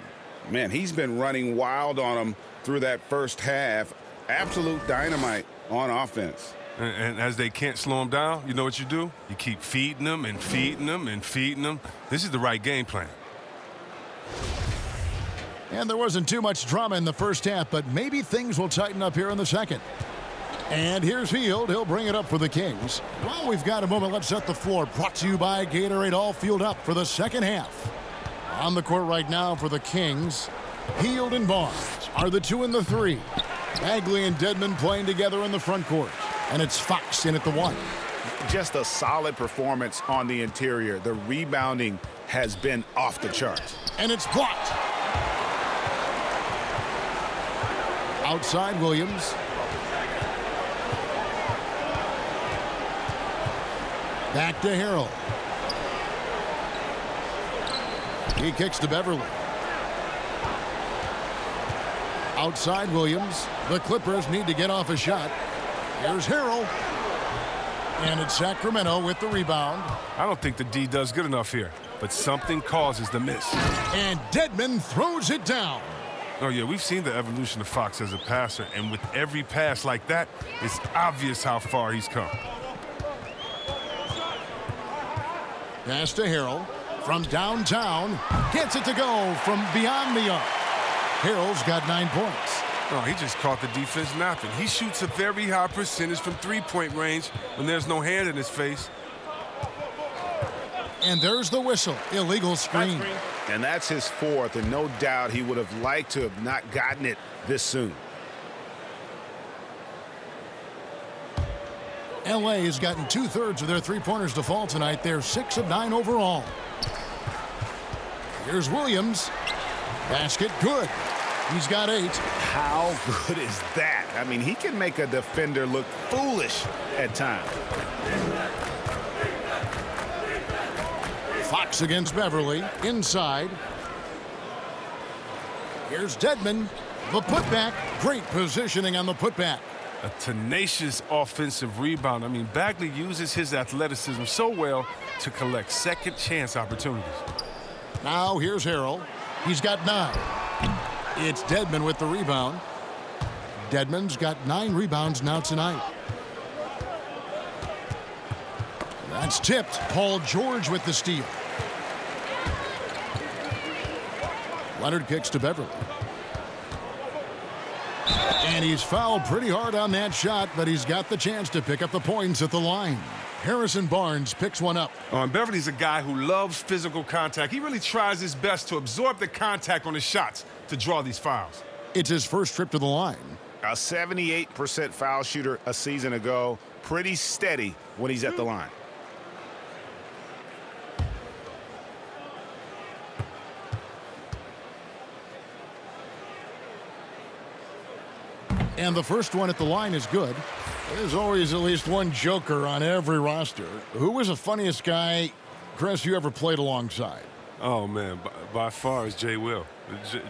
Man, he's been running wild on him through that first half. Absolute dynamite on offense. And as they can't slow him down, you know what you do? You keep feeding them and feeding them and feeding them. This is the right game plan. And there wasn't too much drama in the first half, but maybe things will tighten up here in the second. And here's Hield. He'll bring it up for the Kings. While we've got a moment, let's set the floor. Brought to you by Gatorade, all fueled up for the second half. On the court right now for the Kings, Hield and Barnes are the 2 and the 3. Bagley and Dedmon playing together in the front court. And it's Fox in at the 1. Just a solid performance on the interior. The rebounding has been off the charts. And it's blocked. Outside Williams. Back to Harrell. He kicks to Beverly. Outside Williams. The Clippers need to get off a shot. Here's Harrell. And it's Sacramento with the rebound. I don't think the D does good enough here, but something causes the miss. And Dedmon throws it down. Oh, yeah, we've seen the evolution of Fox as a passer, and with every pass like that, it's obvious how far he's come. Pass to Harrell from downtown. Gets it to go from beyond the arc. Harrell's got 9 points. Oh, he just caught the defense napping. He shoots a very high percentage from three-point range when there's no hand in his face. And there's the whistle. Illegal screen. And that's his 4th, and no doubt he would have liked to have not gotten it this soon. LA has gotten 2/3 of their three-pointers to fall tonight. They're 6 of 9 overall. Here's Williams. Basket good. He's got 8. How good is that? I mean, he can make a defender look foolish at times. Fox against Beverly. Inside. Here's Dedmon. The putback. Great positioning on the putback. A tenacious offensive rebound. I mean, Bagley uses his athleticism so well to collect second chance opportunities. Now here's Harrell. He's got 9. It's Dedmon with the rebound. Dedmon's got 9 rebounds now tonight. That's tipped. Paul George with the steal. Leonard kicks to Beverly. And he's fouled pretty hard on that shot, but he's got the chance to pick up the points at the line. Harrison Barnes picks one up. And Beverly's a guy who loves physical contact. He really tries his best to absorb the contact on his shots to draw these fouls. It's his first trip to the line. A 78% foul shooter a season ago. Pretty steady when he's at the line. And the first one at the line is good. There's always at least one joker on every roster. Who was the funniest guy, Chris, you ever played alongside? Oh, man, by far is Jay Will.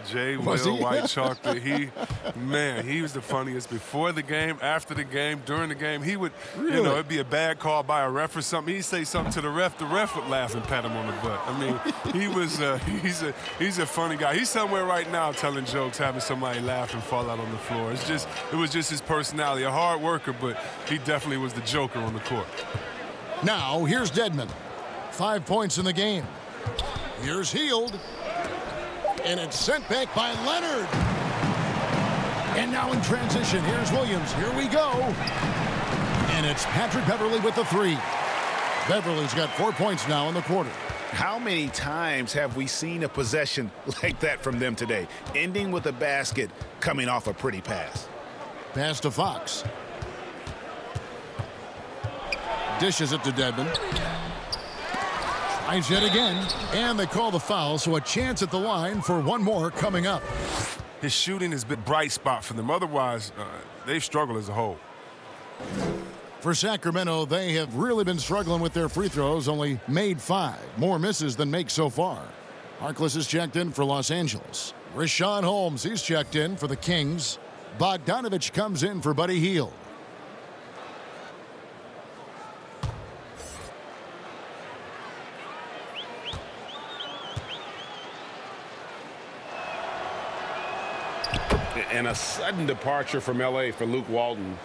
Jay Was Will, he? White Chocolate. He was the funniest before the game, after the game, during the game. He would, Really? it'd be a bad call by a ref or something. He'd say something to the ref would laugh and pat him on the butt. I mean, he was, he's a funny guy. He's somewhere right now telling jokes, having somebody laugh and fall out on the floor. It was just his personality. A hard worker, but he definitely was the joker on the court. Now, here's Dedmon. 5 points in the game. Here's Hield. And it's sent back by Leonard. And now in transition, here's Williams. Here we go. And it's Patrick Beverly with the 3. Beverly's got 4 points now in the quarter. How many times have we seen a possession like that from them today? Ending with a basket, coming off a pretty pass. Pass to Fox. Dishes it to Dedmon. Tries yet again, and they call the foul, so a chance at the line for one more coming up. His shooting has been a bright spot for them. Otherwise, they've struggled as a whole. For Sacramento, they have really been struggling with their free throws, only made 5. More misses than makes so far. Harkless is checked in for Los Angeles. Richaun Holmes, he's checked in for the Kings. Bogdanovich comes in for Buddy Hield. And a sudden departure from L.A. for Luke Walton.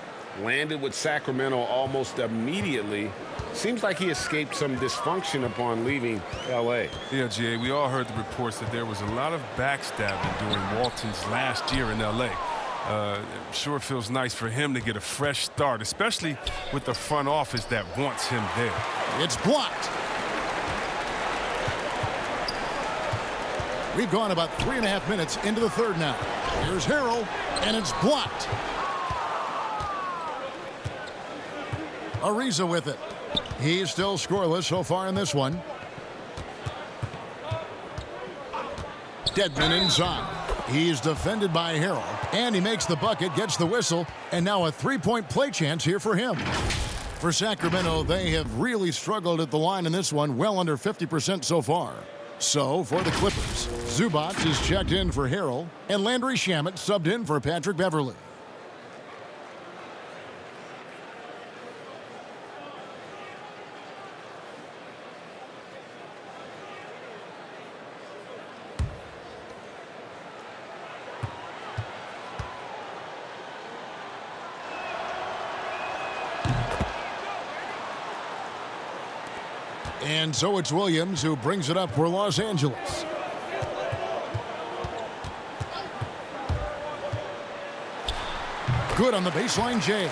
Landed with Sacramento almost immediately. Seems like he escaped some dysfunction upon leaving L.A. Yeah, Jay, we all heard the reports that there was a lot of backstabbing during Walton's last year in L.A. I'm sure it feels nice for him to get a fresh start, especially with the front office that wants him there. It's blocked. We've gone about 3.5 minutes into the third now. Here's Harrell, and it's blocked. Ariza with it. He's still scoreless so far in this one. Dedman inside. He's defended by Harrell, and he makes the bucket, gets the whistle, and now a three-point play chance here for him. For Sacramento, they have really struggled at the line in this one, well under 50% so far. So, for the Clippers, Zubac is checked in for Harrell, and Landry Shamet subbed in for Patrick Beverley. And so it's Williams who brings it up for Los Angeles. Good on the baseline, Jay.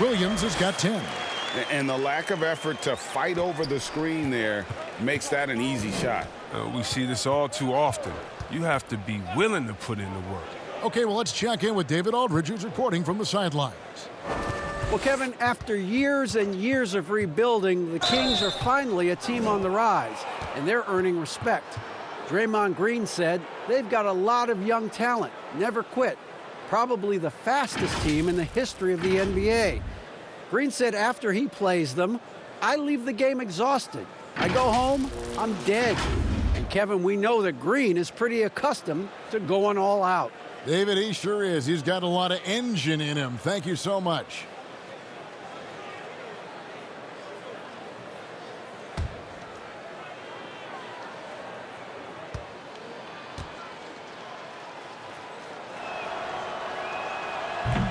Williams has got 10. And the lack of effort to fight over the screen there makes that an easy shot. We see this all too often. You have to be willing to put in the work. Okay, well, let's check in with David Aldridge, who's reporting from the sidelines. Well, Kevin, after years and years of rebuilding, the Kings are finally a team on the rise, and they're earning respect. Draymond Green said they've got a lot of young talent, never quit, probably the fastest team in the history of the NBA. Green said after he plays them, I leave the game exhausted. I go home, I'm dead. And Kevin, we know that Green is pretty accustomed to going all out. David, he sure is. He's got a lot of engine in him. Thank you so much.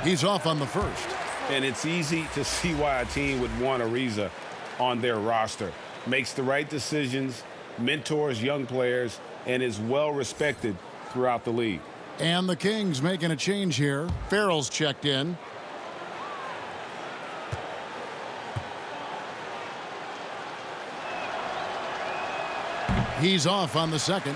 He's off on the first. And it's easy to see why a team would want Ariza on their roster. Makes the right decisions, mentors young players, and is well respected throughout the league. And the Kings making a change here. Farrell's checked in. He's off on the second.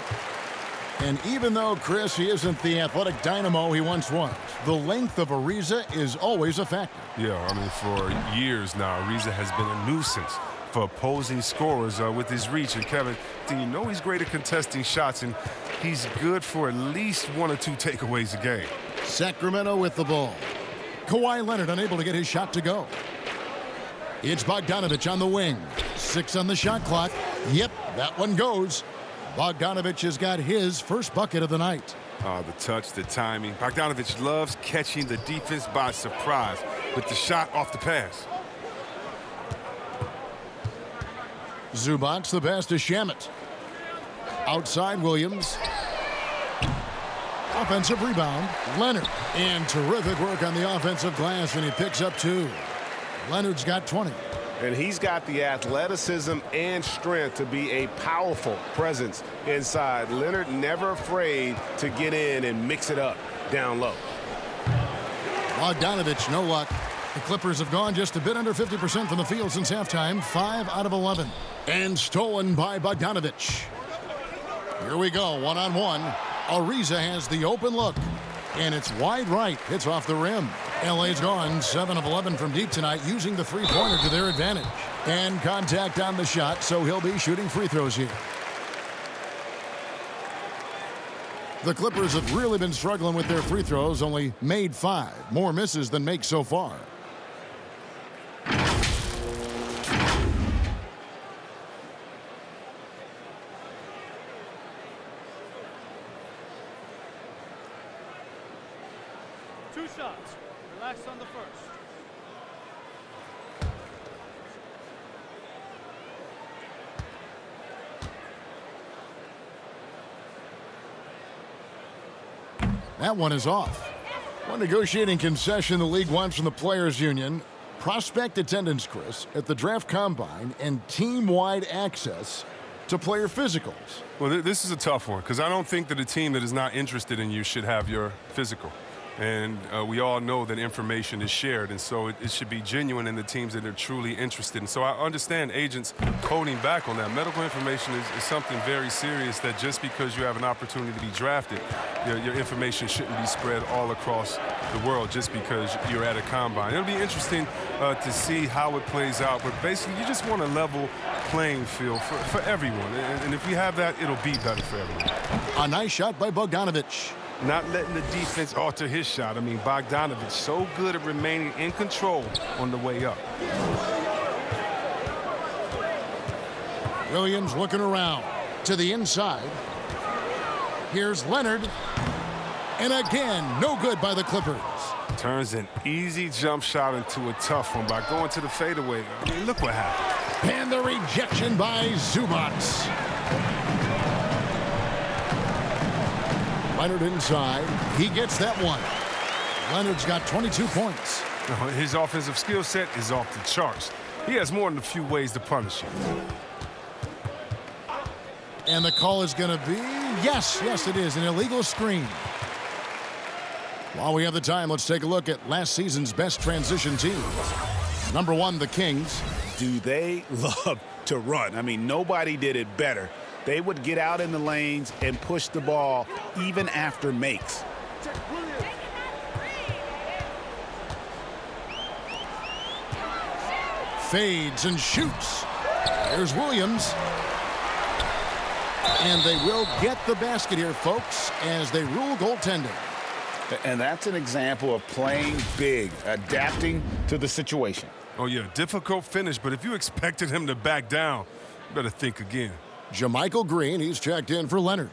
And even though, Chris, he isn't the athletic dynamo he once was, the length of Ariza is always a factor. Yeah, I mean, for years now, Ariza has been a nuisance for opposing scorers with his reach. And, Kevin, you know he's great at contesting shots, and he's good for at least 1 or 2 takeaways a game. Sacramento with the ball. Kawhi Leonard unable to get his shot to go. It's Bogdanovich on the wing. 6 on the shot clock. Yep, that one goes. Bogdanovich has got his first bucket of the night. The touch, the timing. Bogdanovich loves catching the defense by surprise with the shot off the pass. Zubac, the pass to Shamet. Outside Williams. Offensive rebound. Leonard. And terrific work on the offensive glass, and he picks up 2. Leonard's got 20. And he's got the athleticism and strength to be a powerful presence inside. Leonard never afraid to get in and mix it up down low. Bogdanovich, no luck. The Clippers have gone just a bit under 50% from the field since halftime. 5 out of 11. And stolen by Bogdanovich. Here we go, one-on-one. Ariza has the open look. And it's wide right. It's off the rim. LA's gone 7 of 11 from deep tonight, using the three-pointer to their advantage. And contact on the shot, so he'll be shooting free throws here. The Clippers have really been struggling with their free throws, only made 5. More misses than makes so far. Two shots. Relax on the first. That one is off. One negotiating concession the league wants from the Players Union. Prospect attendance, Chris, at the draft combine and team-wide access to player physicals. Well, this is a tough one because I don't think that a team that is not interested in you should have your physical. And we all know that information is shared, and so it should be genuine in the teams that are truly interested. And so I understand agents holding back on that. Medical information is something very serious that just because you have an opportunity to be drafted, your information shouldn't be spread all across the world just because you're at a combine. It'll be interesting to see how it plays out, but basically you just want a level playing field for everyone. And if we have that, it'll be better for everyone. A nice shot by Bogdanovich. Not letting the defense alter his shot. I mean, Bogdanovich so good at remaining in control on the way up. Williams looking around to the inside. Here's Leonard. And again, no good by the Clippers. Turns an easy jump shot into a tough one by going to the fadeaway. I mean, look what happened. And the rejection by Zubac. Leonard inside. He gets that one. Leonard's got 22 points. His offensive skill set is off the charts. He has more than a few ways to punish you. And the call is going to be, yes, it is, an illegal screen. While we have the time, let's take a look at last season's best transition teams. Number 1, the Kings. Do they love to run? I mean, nobody did it better. They would get out in the lanes and push the ball even after makes. Fades and shoots. There's Williams. And they will get the basket here, folks, as they rule goaltending. And that's an example of playing big, adapting to the situation. Oh, yeah, difficult finish, but if you expected him to back down, you better think again. Jermichael Green, he's checked in for Leonard.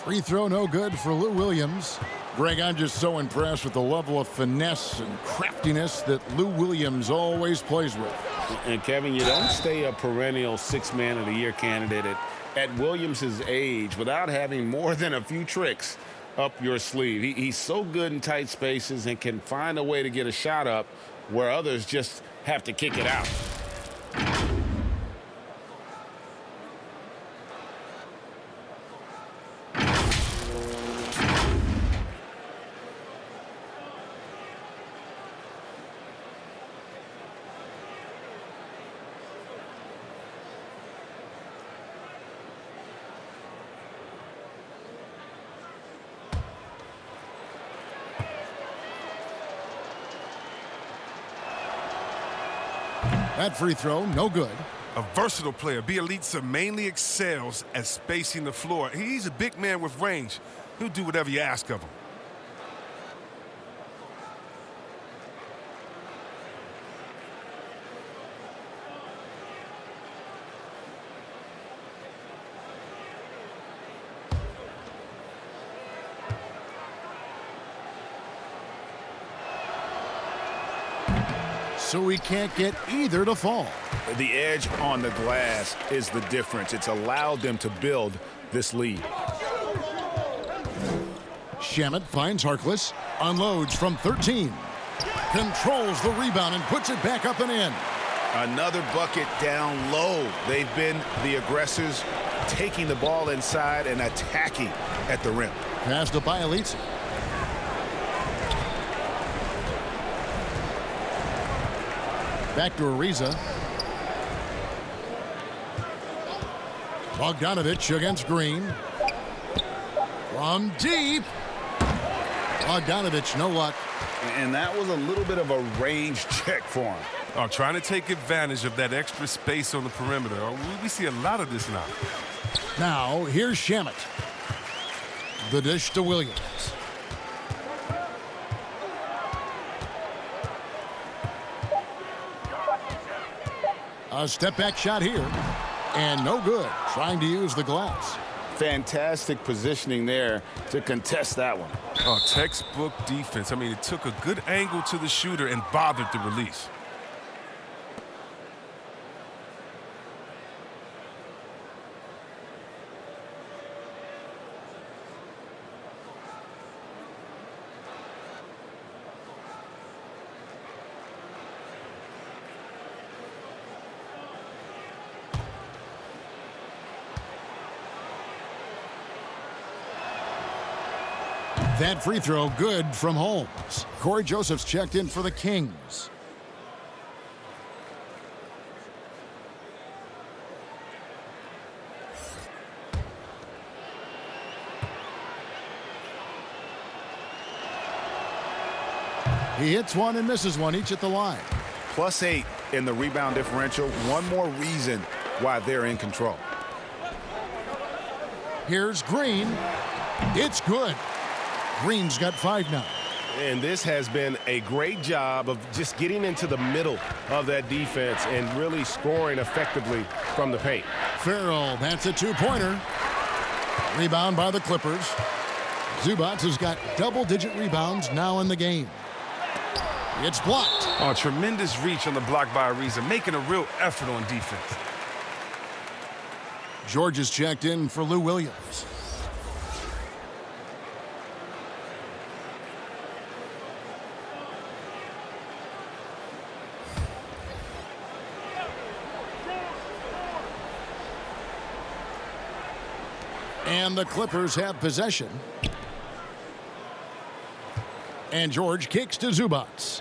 Free throw no good for Lou Williams. Greg, I'm just so impressed with the level of finesse and craftiness that Lou Williams always plays with. And Kevin, you don't stay a perennial 6th Man of the Year candidate at Williams' age without having more than a few tricks up your sleeve. He's so good in tight spaces and can find a way to get a shot up where others just have to kick it out. That free throw, no good. A versatile player, Bielitsa mainly excels at spacing the floor. He's a big man with range. He'll do whatever you ask of him. So we can't get either to fall. The edge on the glass is the difference. It's allowed them to build this lead. Shamet finds Harkless, unloads from 13. Controls the rebound and puts it back up and in. Another bucket down low. They've been the aggressors, taking the ball inside and attacking at the rim. Pass to Bielitsa. Back to Ariza. Bogdanovich against Green. From deep. Bogdanovich, no luck. And that was a little bit of a range check for him. Oh, trying to take advantage of that extra space on the perimeter. We see a lot of this now. Now, here's Shamet. The dish to Williams. A step-back shot here. And no good. Trying to use the glass. Fantastic positioning there to contest that one. Oh, textbook defense. I mean, it took a good angle to the shooter and bothered the release. That free throw good from Holmes. Corey Joseph's checked in for the Kings. He hits one and misses one, each at the line. +8 in the rebound differential. One more reason why they're in control. Here's Green. It's good. Green's got 5 now. And this has been a great job of just getting into the middle of that defense and really scoring effectively from the paint. Farrell, that's a 2-pointer. Rebound by the Clippers. Zubac has got double-digit rebounds now in the game. It's blocked. Oh, tremendous reach on the block by Ariza, making a real effort on defense. George is checked in for Lou Williams. And the Clippers have possession. And George kicks to Zubac.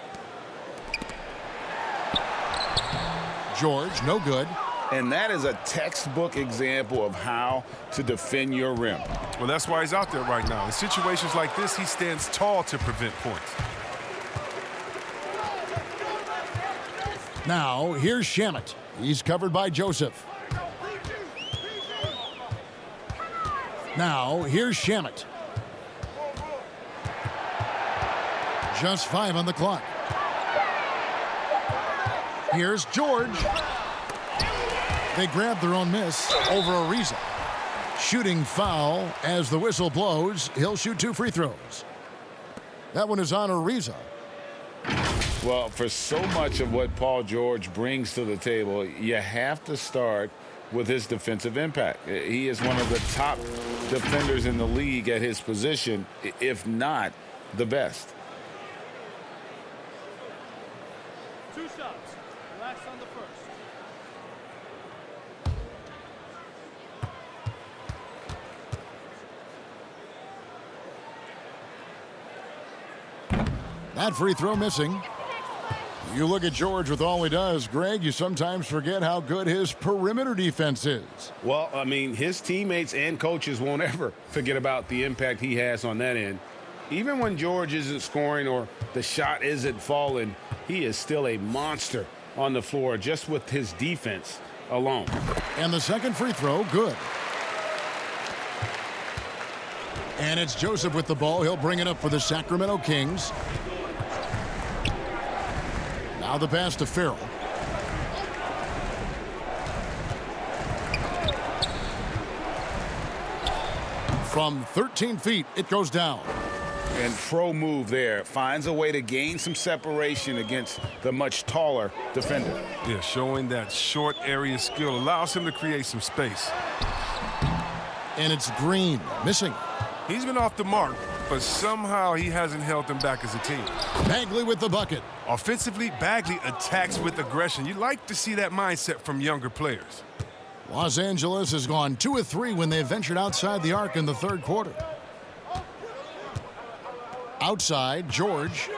George, no good. And that is a textbook example of how to defend your rim. Well, that's why he's out there right now. In situations like this, he stands tall to prevent points. Now, here's Shamet. He's covered by Joseph. Now, here's Shamet. Just 5 on the clock. Here's George. They grab their own miss over Ariza. Shooting foul as the whistle blows. He'll shoot 2 free throws. That one is on Ariza. Well, for so much of what Paul George brings to the table, you have to start with his defensive impact. He is one of the top defenders in the league at his position, if not the best. 2 shots. Relax on the first. That free throw missing. You look at George with all he does, Greg, you sometimes forget how good his perimeter defense is. Well, I mean, his teammates and coaches won't ever forget about the impact he has on that end. Even when George isn't scoring or the shot isn't falling, he is still a monster on the floor just with his defense alone. And the second free throw, good. And it's Joseph with the ball. He'll bring it up for the Sacramento Kings. Now the pass to Farrell. From 13 feet, it goes down. And pro move there. Finds a way to gain some separation against the much taller defender. Yeah, showing that short area skill allows him to create some space. And it's Green, missing. He's been off the mark, but somehow he hasn't held them back as a team. Bagley with the bucket. Offensively, Bagley attacks with aggression. You like to see that mindset from younger players. Los Angeles has gone 2 of 3 when they ventured outside the arc in the third quarter. Outside, George.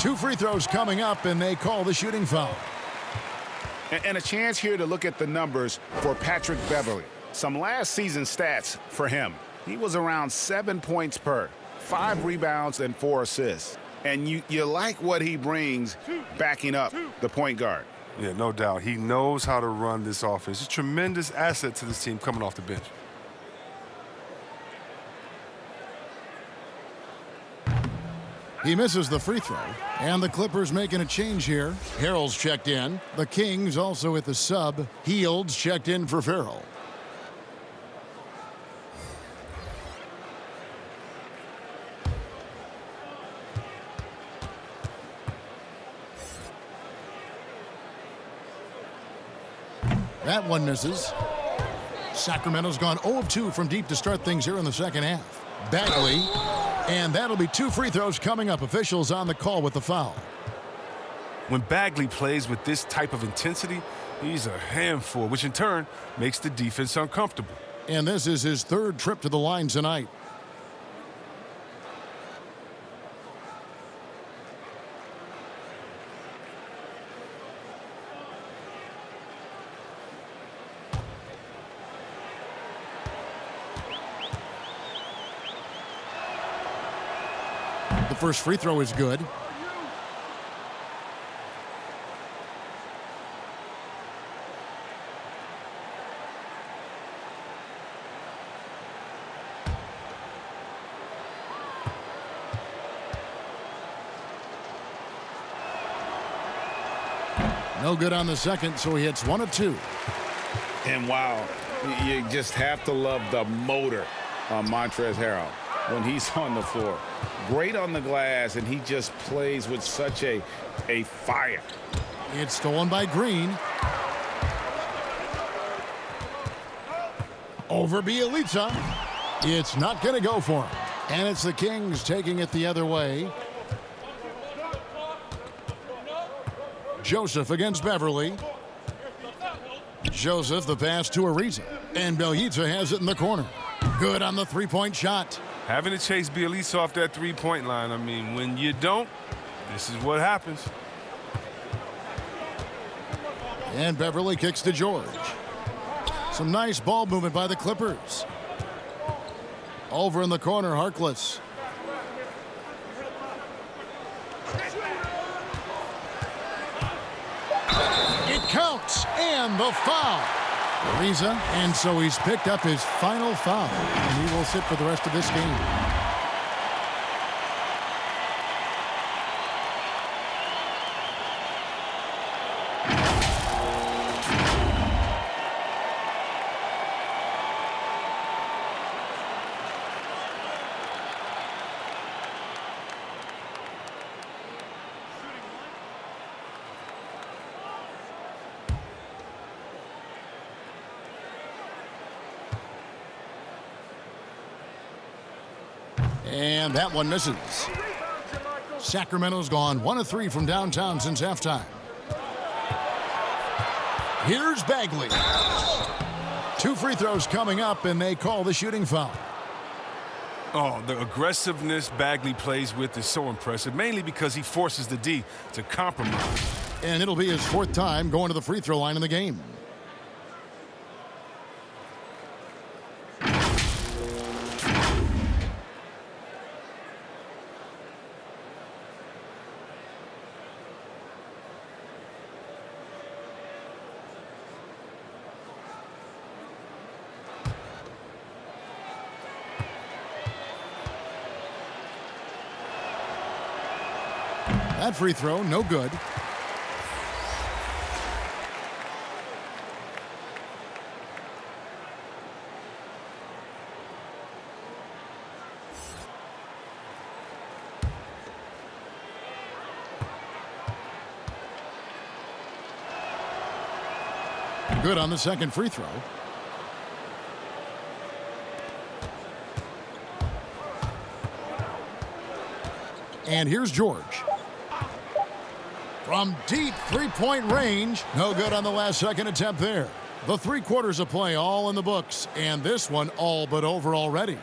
2 free throws coming up, and they call the shooting foul. And a chance here to look at the numbers for Patrick Beverley. Some last season stats for him. He was around 7 points per, 5 rebounds, and 4 assists. And you like what he brings backing up the point guard. Yeah, no doubt. He knows how to run this offense. He's a tremendous asset to this team coming off the bench. He misses the free throw, and the Clippers making a change here. Harrell's checked in. The Kings also at the sub. Heald's checked in for Farrell. That one misses. Sacramento's gone 0 of 2 from deep to start things here in the second half. Bagley, and that'll be 2 free throws coming up. Officials on the call with the foul. When Bagley plays with this type of intensity, he's a handful, which in turn makes the defense uncomfortable. And this is his 3rd trip to the line tonight. The first free throw is good. No good on the second, so he hits 1 of 2. And wow, you just have to love the motor on Montrezl Harrell when he's on the floor. Great on the glass, and he just plays with such a fire. It's stolen by Green. Over Bielitsa. It's not going to go for him. And it's the Kings taking it the other way. Joseph against Beverly. Joseph the pass to Ariza. And Bielitsa has it in the corner. Good on the 3-point shot. Having to chase Bielitsa off that 3-point line, I mean, when you don't, this is what happens. And Beverly kicks to George. Some nice ball movement by the Clippers. Over in the corner, Harkless. It counts, and the foul. Ariza, and so he's picked up his final foul, and he will sit for the rest of this game. And that one misses. Sacramento's gone 1 of 3 from downtown since halftime. Here's Bagley. 2 free throws coming up, and they call the shooting foul. Oh, the aggressiveness Bagley plays with is so impressive, mainly because he forces the D to compromise. And it'll be his 4th time going to the free throw line in the game. That free throw, no good. Good on the second free throw. And here's George. From deep 3-point range. No good on the last second attempt there. The 3 quarters of play all in the books, and this one all but over already.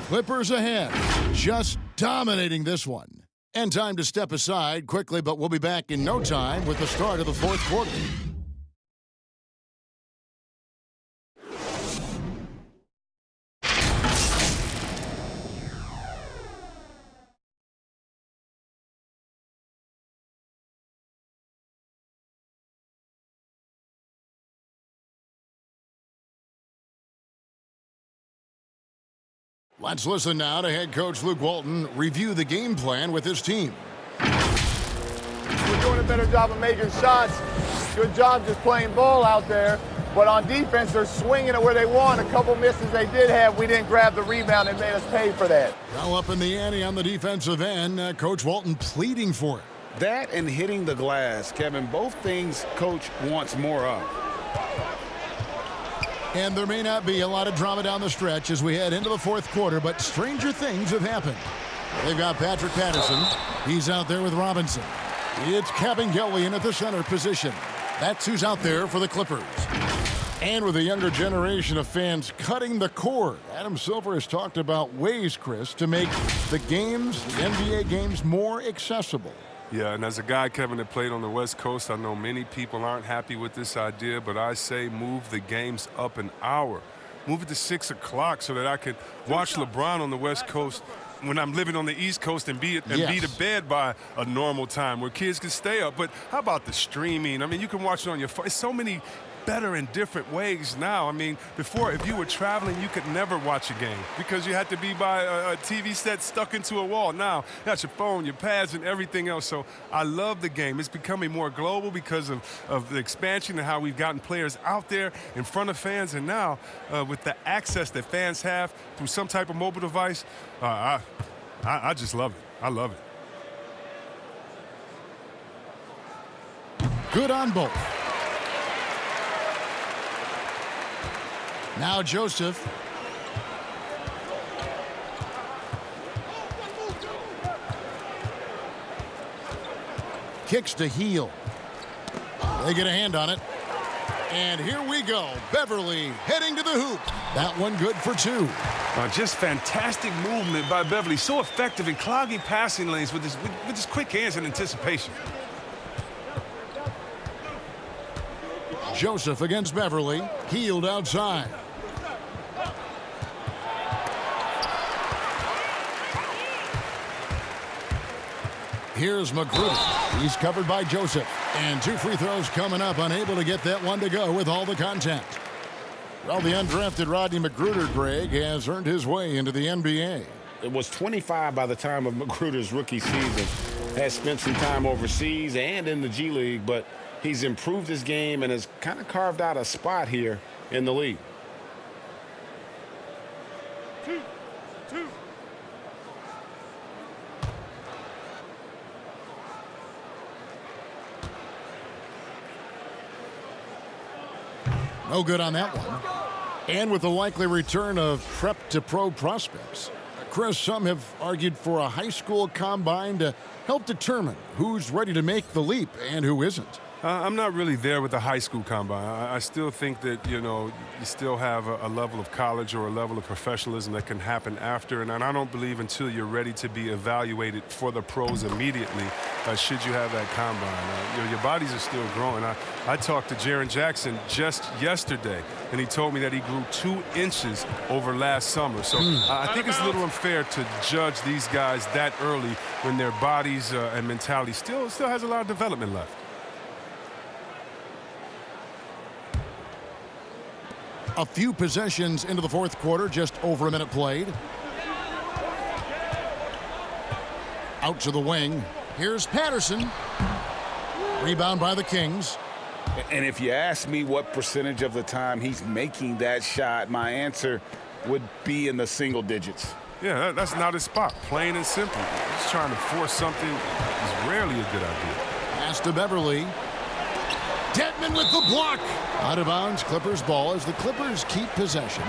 Clippers ahead, just dominating this one. And time to step aside quickly, but we'll be back in no time with the start of the fourth quarter. Let's listen now to head coach Luke Walton review the game plan with his team. We're doing a better job of making shots. Good job just playing ball out there. But on defense, they're swinging it where they want. A couple misses they did have, we didn't grab the rebound and made us pay for that. Well, up in the ante on the defensive end, Coach Walton pleading for it. That and hitting the glass, Kevin, both things Coach wants more of. And there may not be a lot of drama down the stretch as we head into the fourth quarter, but stranger things have happened. They've got Patrick Patterson. He's out there with Robinson. It's Kevin Gillian at the center position. That's who's out there for the Clippers. And with a younger generation of fans cutting the cord, Adam Silver has talked about ways, Chris, to make the games, the NBA games, more accessible. Yeah, and as a guy, Kevin, that played on the West Coast, I know many people aren't happy with this idea, but I say move the games up an hour. Move it to 6 o'clock so that I could watch LeBron on the West Coast when I'm living on the East Coast and be to bed by a normal time where kids can stay up. But how about the streaming? I mean, you can watch it on your phone. It's so many better in different ways now. I mean, before, if you were traveling, you could never watch a game because you had to be by a TV set stuck into a wall. Now, you got your phone, your pads, and everything else. So I love the game. It's becoming more global because of the expansion and how we've gotten players out there in front of fans. And now, with the access that fans have through some type of mobile device, I just love it. I love it. Good on both. Now Joseph. Kicks to Heel. They get a hand on it. And here we go. Beverly heading to the hoop. That one good for two. Just fantastic movement by Beverly. So effective in clogging passing lanes with his quick hands and anticipation. Joseph against Beverly. Healed outside. Here's Magruder. He's covered by Joseph. And two free throws coming up. Unable to get that one to go with all the contact. Well, the undrafted Rodney Magruder, Greg, has earned his way into the NBA. It was 25 by the time of Magruder's rookie season. Has spent some time overseas and in the G League, but he's improved his game and has kind of carved out a spot here in the league. Two. No good on that one. And with the likely return of prep to pro prospects, Chris, some have argued for a high school combine to help determine who's ready to make the leap and who isn't. I'm not really there with the high school combine. I still think that, you still have a level of college or a level of professionalism that can happen after. And I don't believe until you're ready to be evaluated for the pros immediately, should you have that combine. Your bodies are still growing. I talked to Jaren Jackson just yesterday, and he told me that he grew 2 inches over last summer. So I think it's a little unfair to judge these guys that early when their bodies and mentality still has a lot of development left. A few possessions into the fourth quarter, just over a minute played. Out to the wing. Here's Patterson. Rebound by the Kings. And if you ask me what percentage of the time he's making that shot, my answer would be in the single digits. Yeah, that's not his spot, plain and simple. Just trying to force something is rarely a good idea. Pass to Beverly. Dedmon with the block. Out of bounds, Clippers ball as the Clippers keep possession.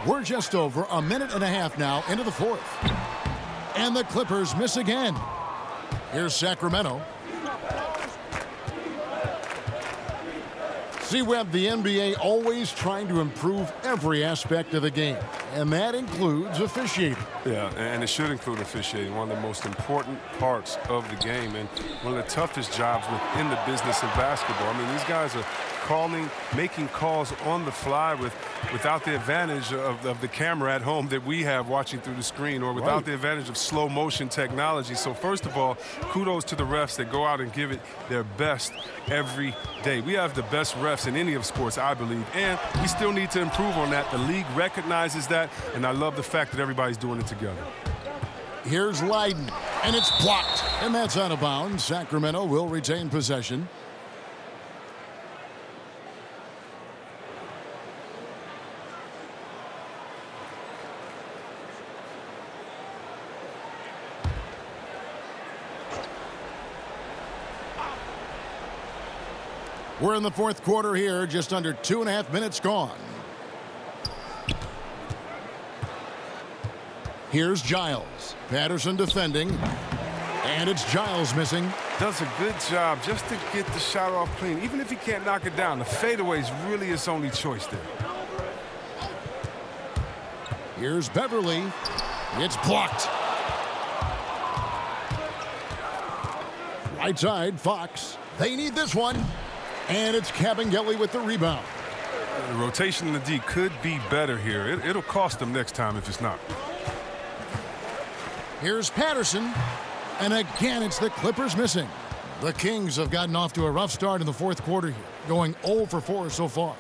We're just over a minute and a half now into the fourth. And the Clippers miss again. Here's Sacramento. See, Webb, the NBA always trying to improve every aspect of the game, and that includes officiating. Yeah, and it should include officiating, one of the most important parts of the game and one of the toughest jobs within the business of basketball. I mean, these guys are making calls on the fly without the advantage of the camera at home that we have watching through the screen, or without the advantage of slow motion technology. So first of all, kudos to the refs that go out and give it their best every day. We have the best refs in any of sports, I believe, and we still need to improve on that. The league recognizes that, and I love the fact that everybody's doing it together. Here's Leiden, and it's blocked, and that's out of bounds. Sacramento will retain possession. We're in the fourth quarter here, just under 2.5 minutes gone. Here's Giles. Patterson defending, and it's Giles missing. Does a good job just to get the shot off clean. Even if he can't knock it down, the fadeaway is really his only choice there. Here's Beverly. It's blocked. Right side, Fox. They need this one. And it's Kabengele with the rebound. The rotation in the D could be better here. It'll cost them next time if it's not. Here's Patterson. And again, it's the Clippers missing. The Kings have gotten off to a rough start in the fourth quarter here, going 0 for 4 so far.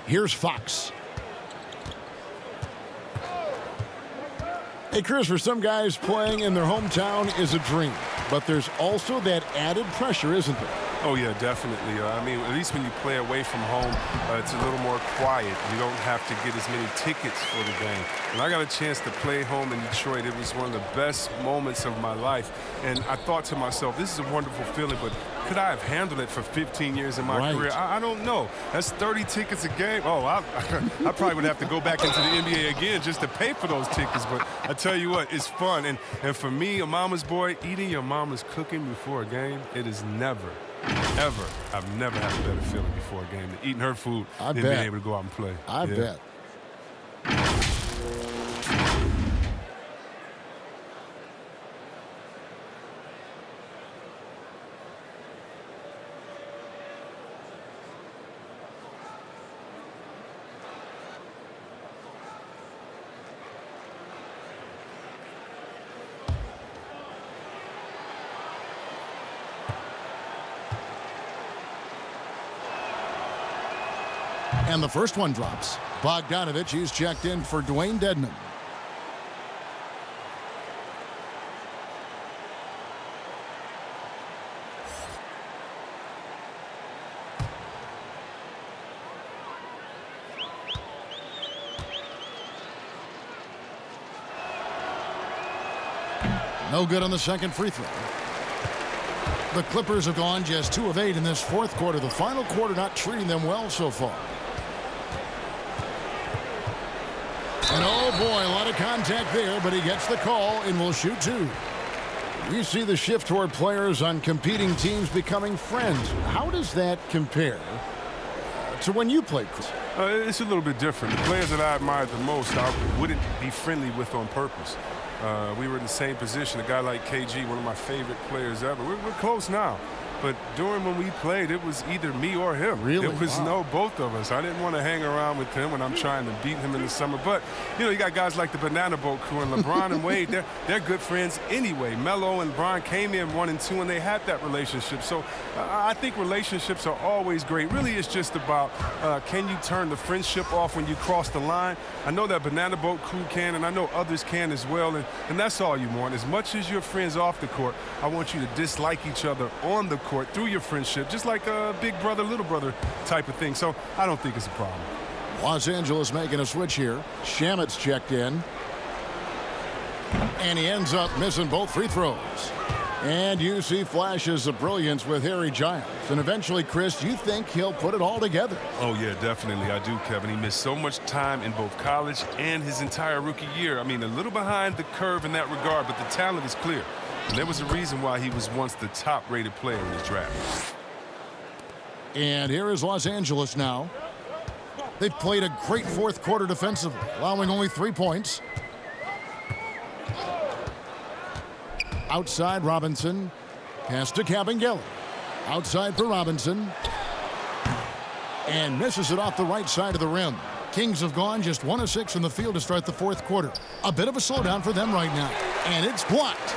Here's Fox. Hey, Chris, for some guys, playing in their hometown is a dream. But there's also that added pressure, isn't there? Oh, yeah, definitely. I mean, at least when you play away from home, it's a little more quiet. You don't have to get as many tickets for the game. When I got a chance to play home in Detroit, it was one of the best moments of my life. And I thought to myself, this is a wonderful feeling, but could I have handled it for 15 years in my career? I don't know. That's 30 tickets a game. Oh, I probably would have to go back into the NBA again just to pay for those tickets. But I tell you what, it's fun. And for me, a mama's boy, eating your mama's cooking before a game, it is never, ever, I've never had a better feeling before a game than eating her food and being able to go out and play. I bet. And the first one drops. Bogdanovich, he's checked in for Dwayne Dedman. No good on the second free throw. The Clippers have gone just 2 of 8 in this fourth quarter. The final quarter not treating them well so far. And oh boy, a lot of contact there, but he gets the call and will shoot 2. You see the shift toward players on competing teams becoming friends. How does that compare to when you played, Chris? It's a little bit different. The players that I admired the most, I wouldn't be friendly with on purpose. We were in the same position. A guy like KG, one of my favorite players ever. We're close now. But during when we played, it was either me or him. Really? It was both of us. I didn't want to hang around with him when I'm trying to beat him in the summer. But, you know, you got guys like the Banana Boat crew and LeBron and Wade. They're good friends anyway. Melo and LeBron came in 1 and 2, and they had that relationship. So I think relationships are always great. Really, it's just about can you turn the friendship off when you cross the line? I know that Banana Boat crew can, and I know others can as well. And that's all you want. As much as you're friends off the court, I want you to dislike each other on the court through your friendship, just like a big brother, little brother type of thing. So I don't think it's a problem. Los Angeles making a switch here. Shamet's checked in. And he ends up missing both free throws. And you see flashes of brilliance with Harry Giles. And eventually, Chris, you think he'll put it all together. Oh, yeah, definitely. I do, Kevin. He missed so much time in both college and his entire rookie year. I mean, a little behind the curve in that regard, but the talent is clear. And there was a reason why he was once the top-rated player in his draft. And here is Los Angeles now. They've played a great fourth quarter defensively, allowing only 3 points. Outside Robinson. Pass to Kabengele. Outside for Robinson. And misses it off the right side of the rim. Kings have gone just 1 of 6 in the field to start the fourth quarter. A bit of a slowdown for them right now. And it's blocked.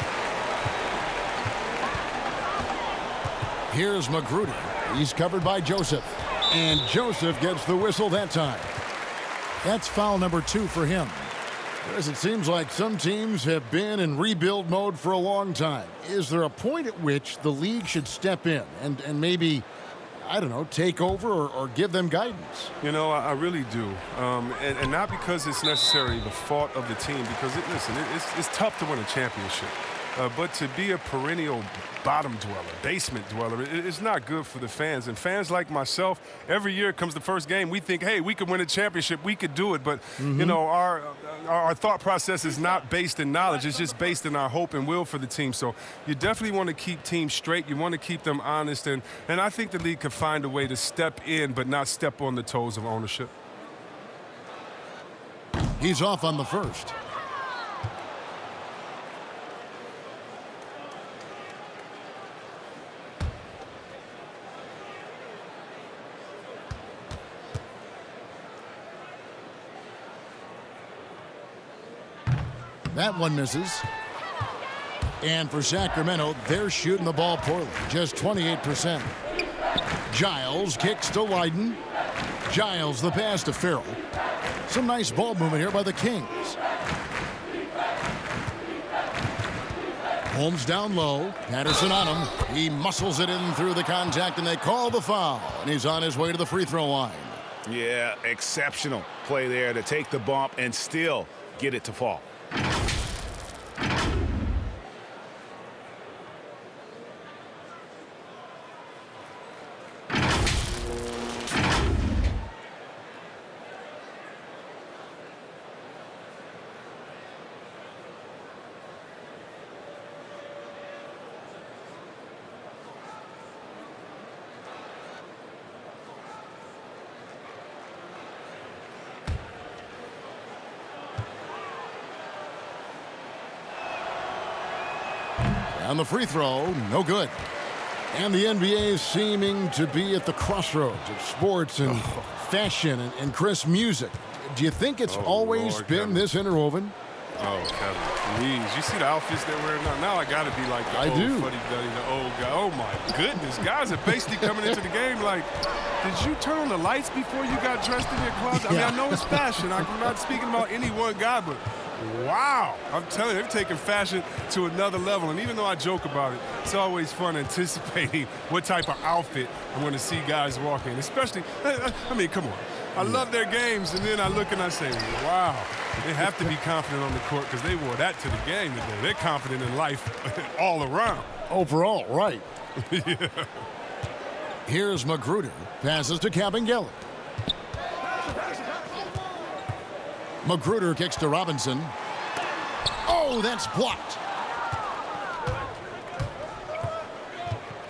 Here's Magruder. He's covered by Joseph. And Joseph gets the whistle that time. That's foul number 2 for him. As it seems like some teams have been in rebuild mode for a long time. Is there a point at which the league should step in and maybe, I don't know, take over or give them guidance? You know, I really do. And not because it's necessarily the fault of the team, because, it's tough to win a championship. But to be a perennial bottom dweller, basement dweller, it's not good for the fans. And fans like myself, every year comes the first game, we think, hey, we could win a championship, we could do it. But, you know, our thought process is not based in knowledge. It's just based in our hope and will for the team. So you definitely want to keep teams straight. You want to keep them honest. And I think the league could find a way to step in but not step on the toes of ownership. He's off on the first. That one misses. And for Sacramento, they're shooting the ball poorly, just 28%. Giles kicks to Lydon. Giles the pass to Farrell. Some nice ball movement here by the Kings. Holmes down low. Patterson on him. He muscles it in through the contact, and they call the foul. And he's on his way to the free throw line. Yeah, exceptional play there to take the bump and still get it to fall. On the free throw, no good. And the NBA is seeming to be at the crossroads of sports and fashion and Chris, music. Do you think it's always been Kevin. this interwoven? Oh, Kevin, please. You see the outfits they're wearing now? Now I got to be like the old fuddy-duddy, the old guy. Oh, my goodness. Guys are basically coming into the game like, did you turn on the lights before you got dressed in your closet? I mean, I know it's fashion. I'm not speaking about any one guy, but wow. I'm telling you, they're taking fashion to another level. And even though I joke about it, it's always fun anticipating what type of outfit I'm going to see guys walk in. Especially, I mean, come on. I love their games, and then I look and I say, wow, they have to be confident on the court because they wore that to the game today. They're confident in life all around. Overall, right. Yeah. Here's Magruder. Passes to Kabengele. Magruder kicks to Robinson. Oh, that's blocked.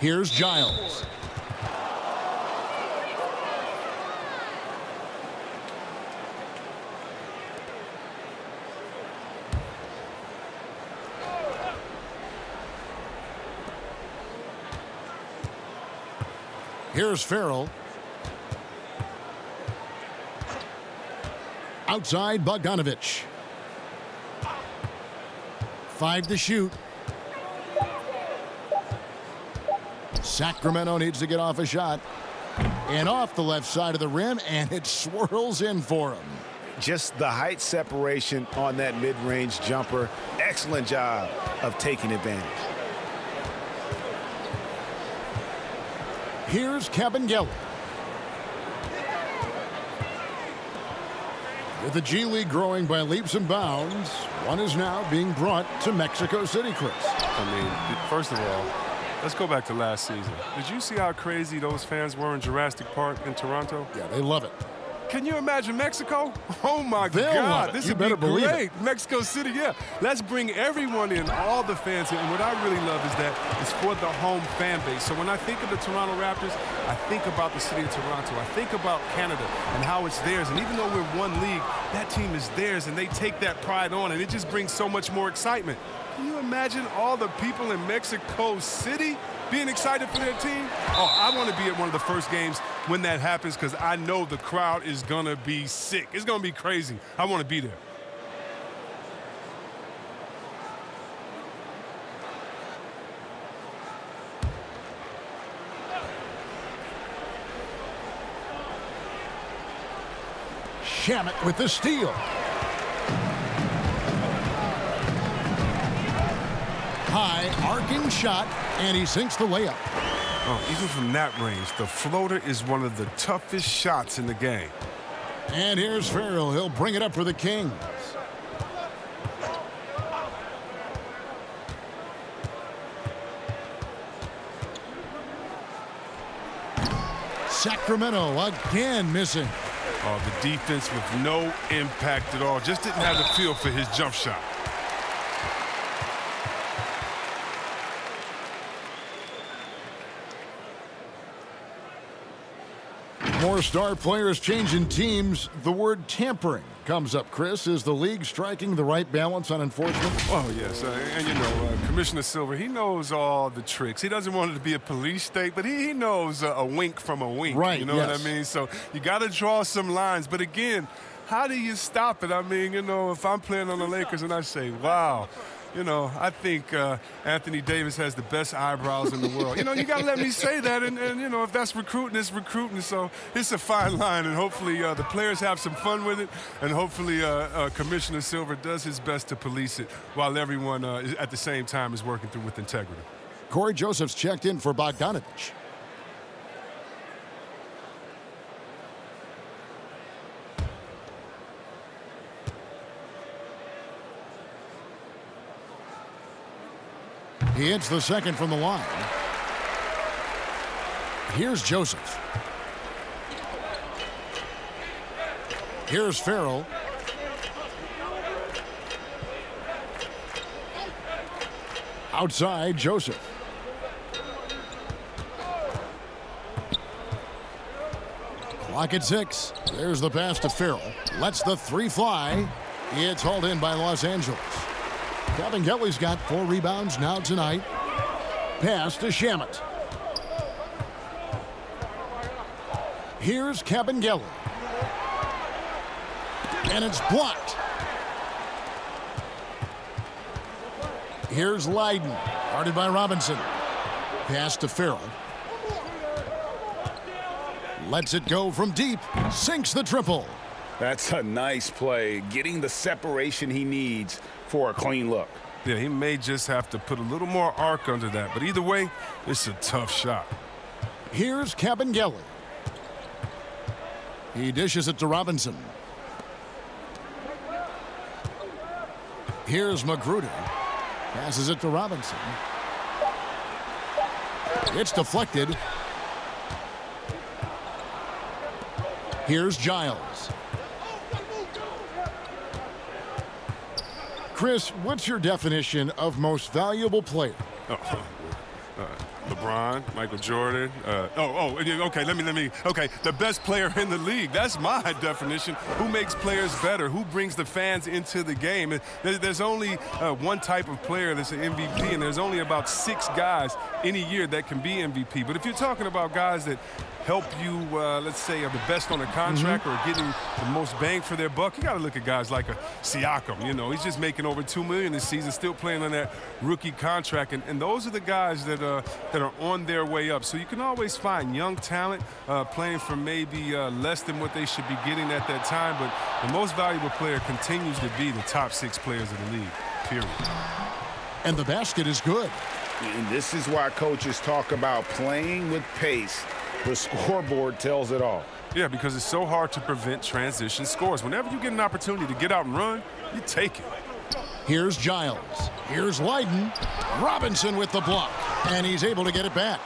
Here's Giles. Here's Farrell. Outside Bogdanovich. 5 to shoot. Sacramento needs to get off a shot. And off the left side of the rim, and it swirls in for him. Just the height separation on that mid-range jumper. Excellent job of taking advantage. Here's Kabengele. With the G League growing by leaps and bounds, one is now being brought to Mexico City, Chris. I mean, first of all, let's go back to last season. Did you see how crazy those fans were in Jurassic Park in Toronto? Yeah, they love it. Can you imagine Mexico? Oh, my They'll God. love it. This You would better be believe great. it. Mexico City, yeah. Let's bring everyone in, all the fans in. And what I really love is that it's for the home fan base. So when I think of the Toronto Raptors, I think about the city of Toronto. I think about Canada and how it's theirs. And even though we're one league, that team is theirs, and they take that pride on, and it just brings so much more excitement. Can you imagine all the people in Mexico City being excited for their team? Oh, I want to be at one of the first games when that happens because I know the crowd is going to be sick. It's going to be crazy. I want to be there. Shamet with the steal. High arcing shot, and he sinks the layup. Oh, even from that range, the floater is one of the toughest shots in the game. And here's Farrell. He'll bring it up for the Kings. Sacramento again missing. Oh, the defense with no impact at all. Just didn't have the feel for his jump shot. More star players changing teams. The word tampering comes up, Chris. Is the league striking the right balance on enforcement? Oh, yes. And, you know, Commissioner Silver, he knows all the tricks. He doesn't want it to be a police state, but he knows a wink from a wink. Right, You know what I mean? So you got to draw some lines. But, again, how do you stop it? I mean, you know, if I'm playing on the Lakers and I say, wow, you know, I think Anthony Davis has the best eyebrows in the world. You know, you got to let me say that. And, you know, if that's recruiting, it's recruiting. So it's a fine line. And hopefully the players have some fun with it. And hopefully Commissioner Silver does his best to police it while everyone at the same time is working through with integrity. Corey Joseph's checked in for Bogdanovich. He hits the second from the line. Here's Joseph. Here's Farrell. Outside, Joseph. Clock at 6. There's the pass to Farrell. Lets the three fly. It's hauled in by Los Angeles. Kelly's got 4 rebounds now tonight. Pass to Shamet. Here's Kelly. And it's blocked. Here's Leiden. Guarded by Robinson. Pass to Farrell. Lets it go from deep. Sinks the triple. That's a nice play. Getting the separation he needs for a clean look. Yeah, he may just have to put a little more arc under that. But either way, it's a tough shot. Here's Kelly. He dishes it to Robinson. Here's Magruder. Passes it to Robinson. It's deflected. Here's Giles. Chris, what's your definition of most valuable player? LeBron, Michael Jordan. Okay, let me. Okay, the best player in the league. That's my definition. Who makes players better? Who brings the fans into the game? There's only one type of player that's an MVP, and there's only about 6 guys in a year that can be MVP. But if you're talking about guys that help you, let's say, are the best on a contract or getting the most bang for their buck, you got to look at guys like a Siakam. You know, he's just making over $2 million this season, still playing on that rookie contract, and those are the guys that are on their way up. So you can always find young talent playing for maybe less than what they should be getting at that time, but the most valuable player continues to be the top 6 players in the league, period. And the basket is good. And this is why coaches talk about playing with pace The scoreboard tells it all. Yeah, because it's so hard to prevent transition scores. Whenever you get an opportunity to get out and run, you take it. Here's Giles. Here's Lydon. Robinson with the block. And he's able to get it back.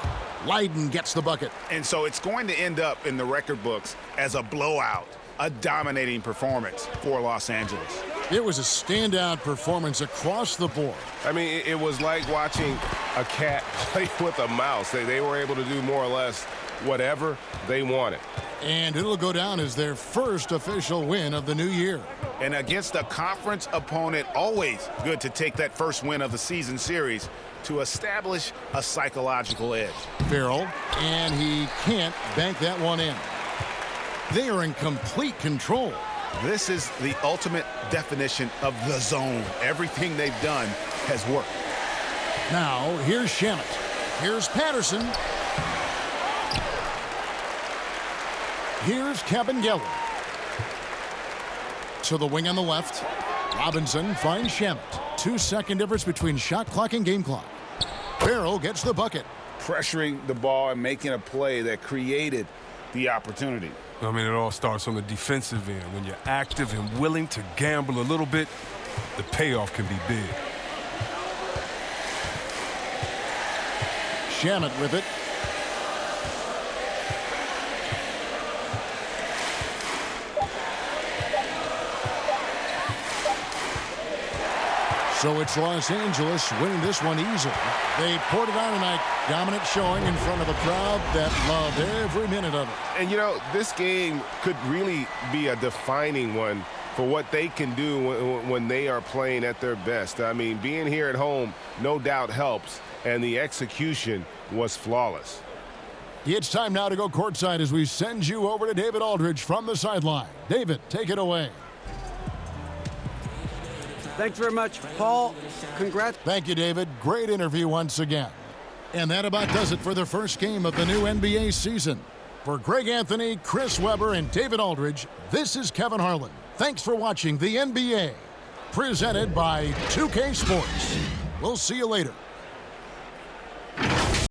Lydon gets the bucket. And so it's going to end up in the record books as a blowout, a dominating performance for Los Angeles. It was a standout performance across the board. I mean, it was like watching a cat play with a mouse. They were able to do more or less whatever they wanted. And it'll go down as their first official win of the new year. And against a conference opponent, always good to take that first win of the season series to establish a psychological edge. Farrell, and he can't bank that one in. They are in complete control. This is the ultimate definition of the zone. Everything they've done has worked. Now, here's Shamet. Here's Patterson. Here's Kabengele. To the wing on the left. Robinson finds Shamet. 2-second difference between shot clock and game clock. Farrell gets the bucket. Pressuring the ball and making a play that created the opportunity. I mean, it all starts on the defensive end. When you're active and willing to gamble a little bit, the payoff can be big. Shamet with it. So it's Los Angeles winning this one easily. They poured it on tonight. Dominant showing in front of a crowd that loved every minute of it. And, you know, this game could really be a defining one for what they can do when they are playing at their best. I mean, being here at home no doubt helps, and the execution was flawless. It's time now to go courtside as we send you over to David Aldridge from the sideline. David, take it away. Thanks very much, Paul. Congrats. Thank you, David. Great interview once again. And that about does it for the first game of the new NBA season. For Greg Anthony, Chris Webber, and David Aldridge, this is Kevin Harlan. Thanks for watching the NBA, presented by 2K Sports. We'll see you later.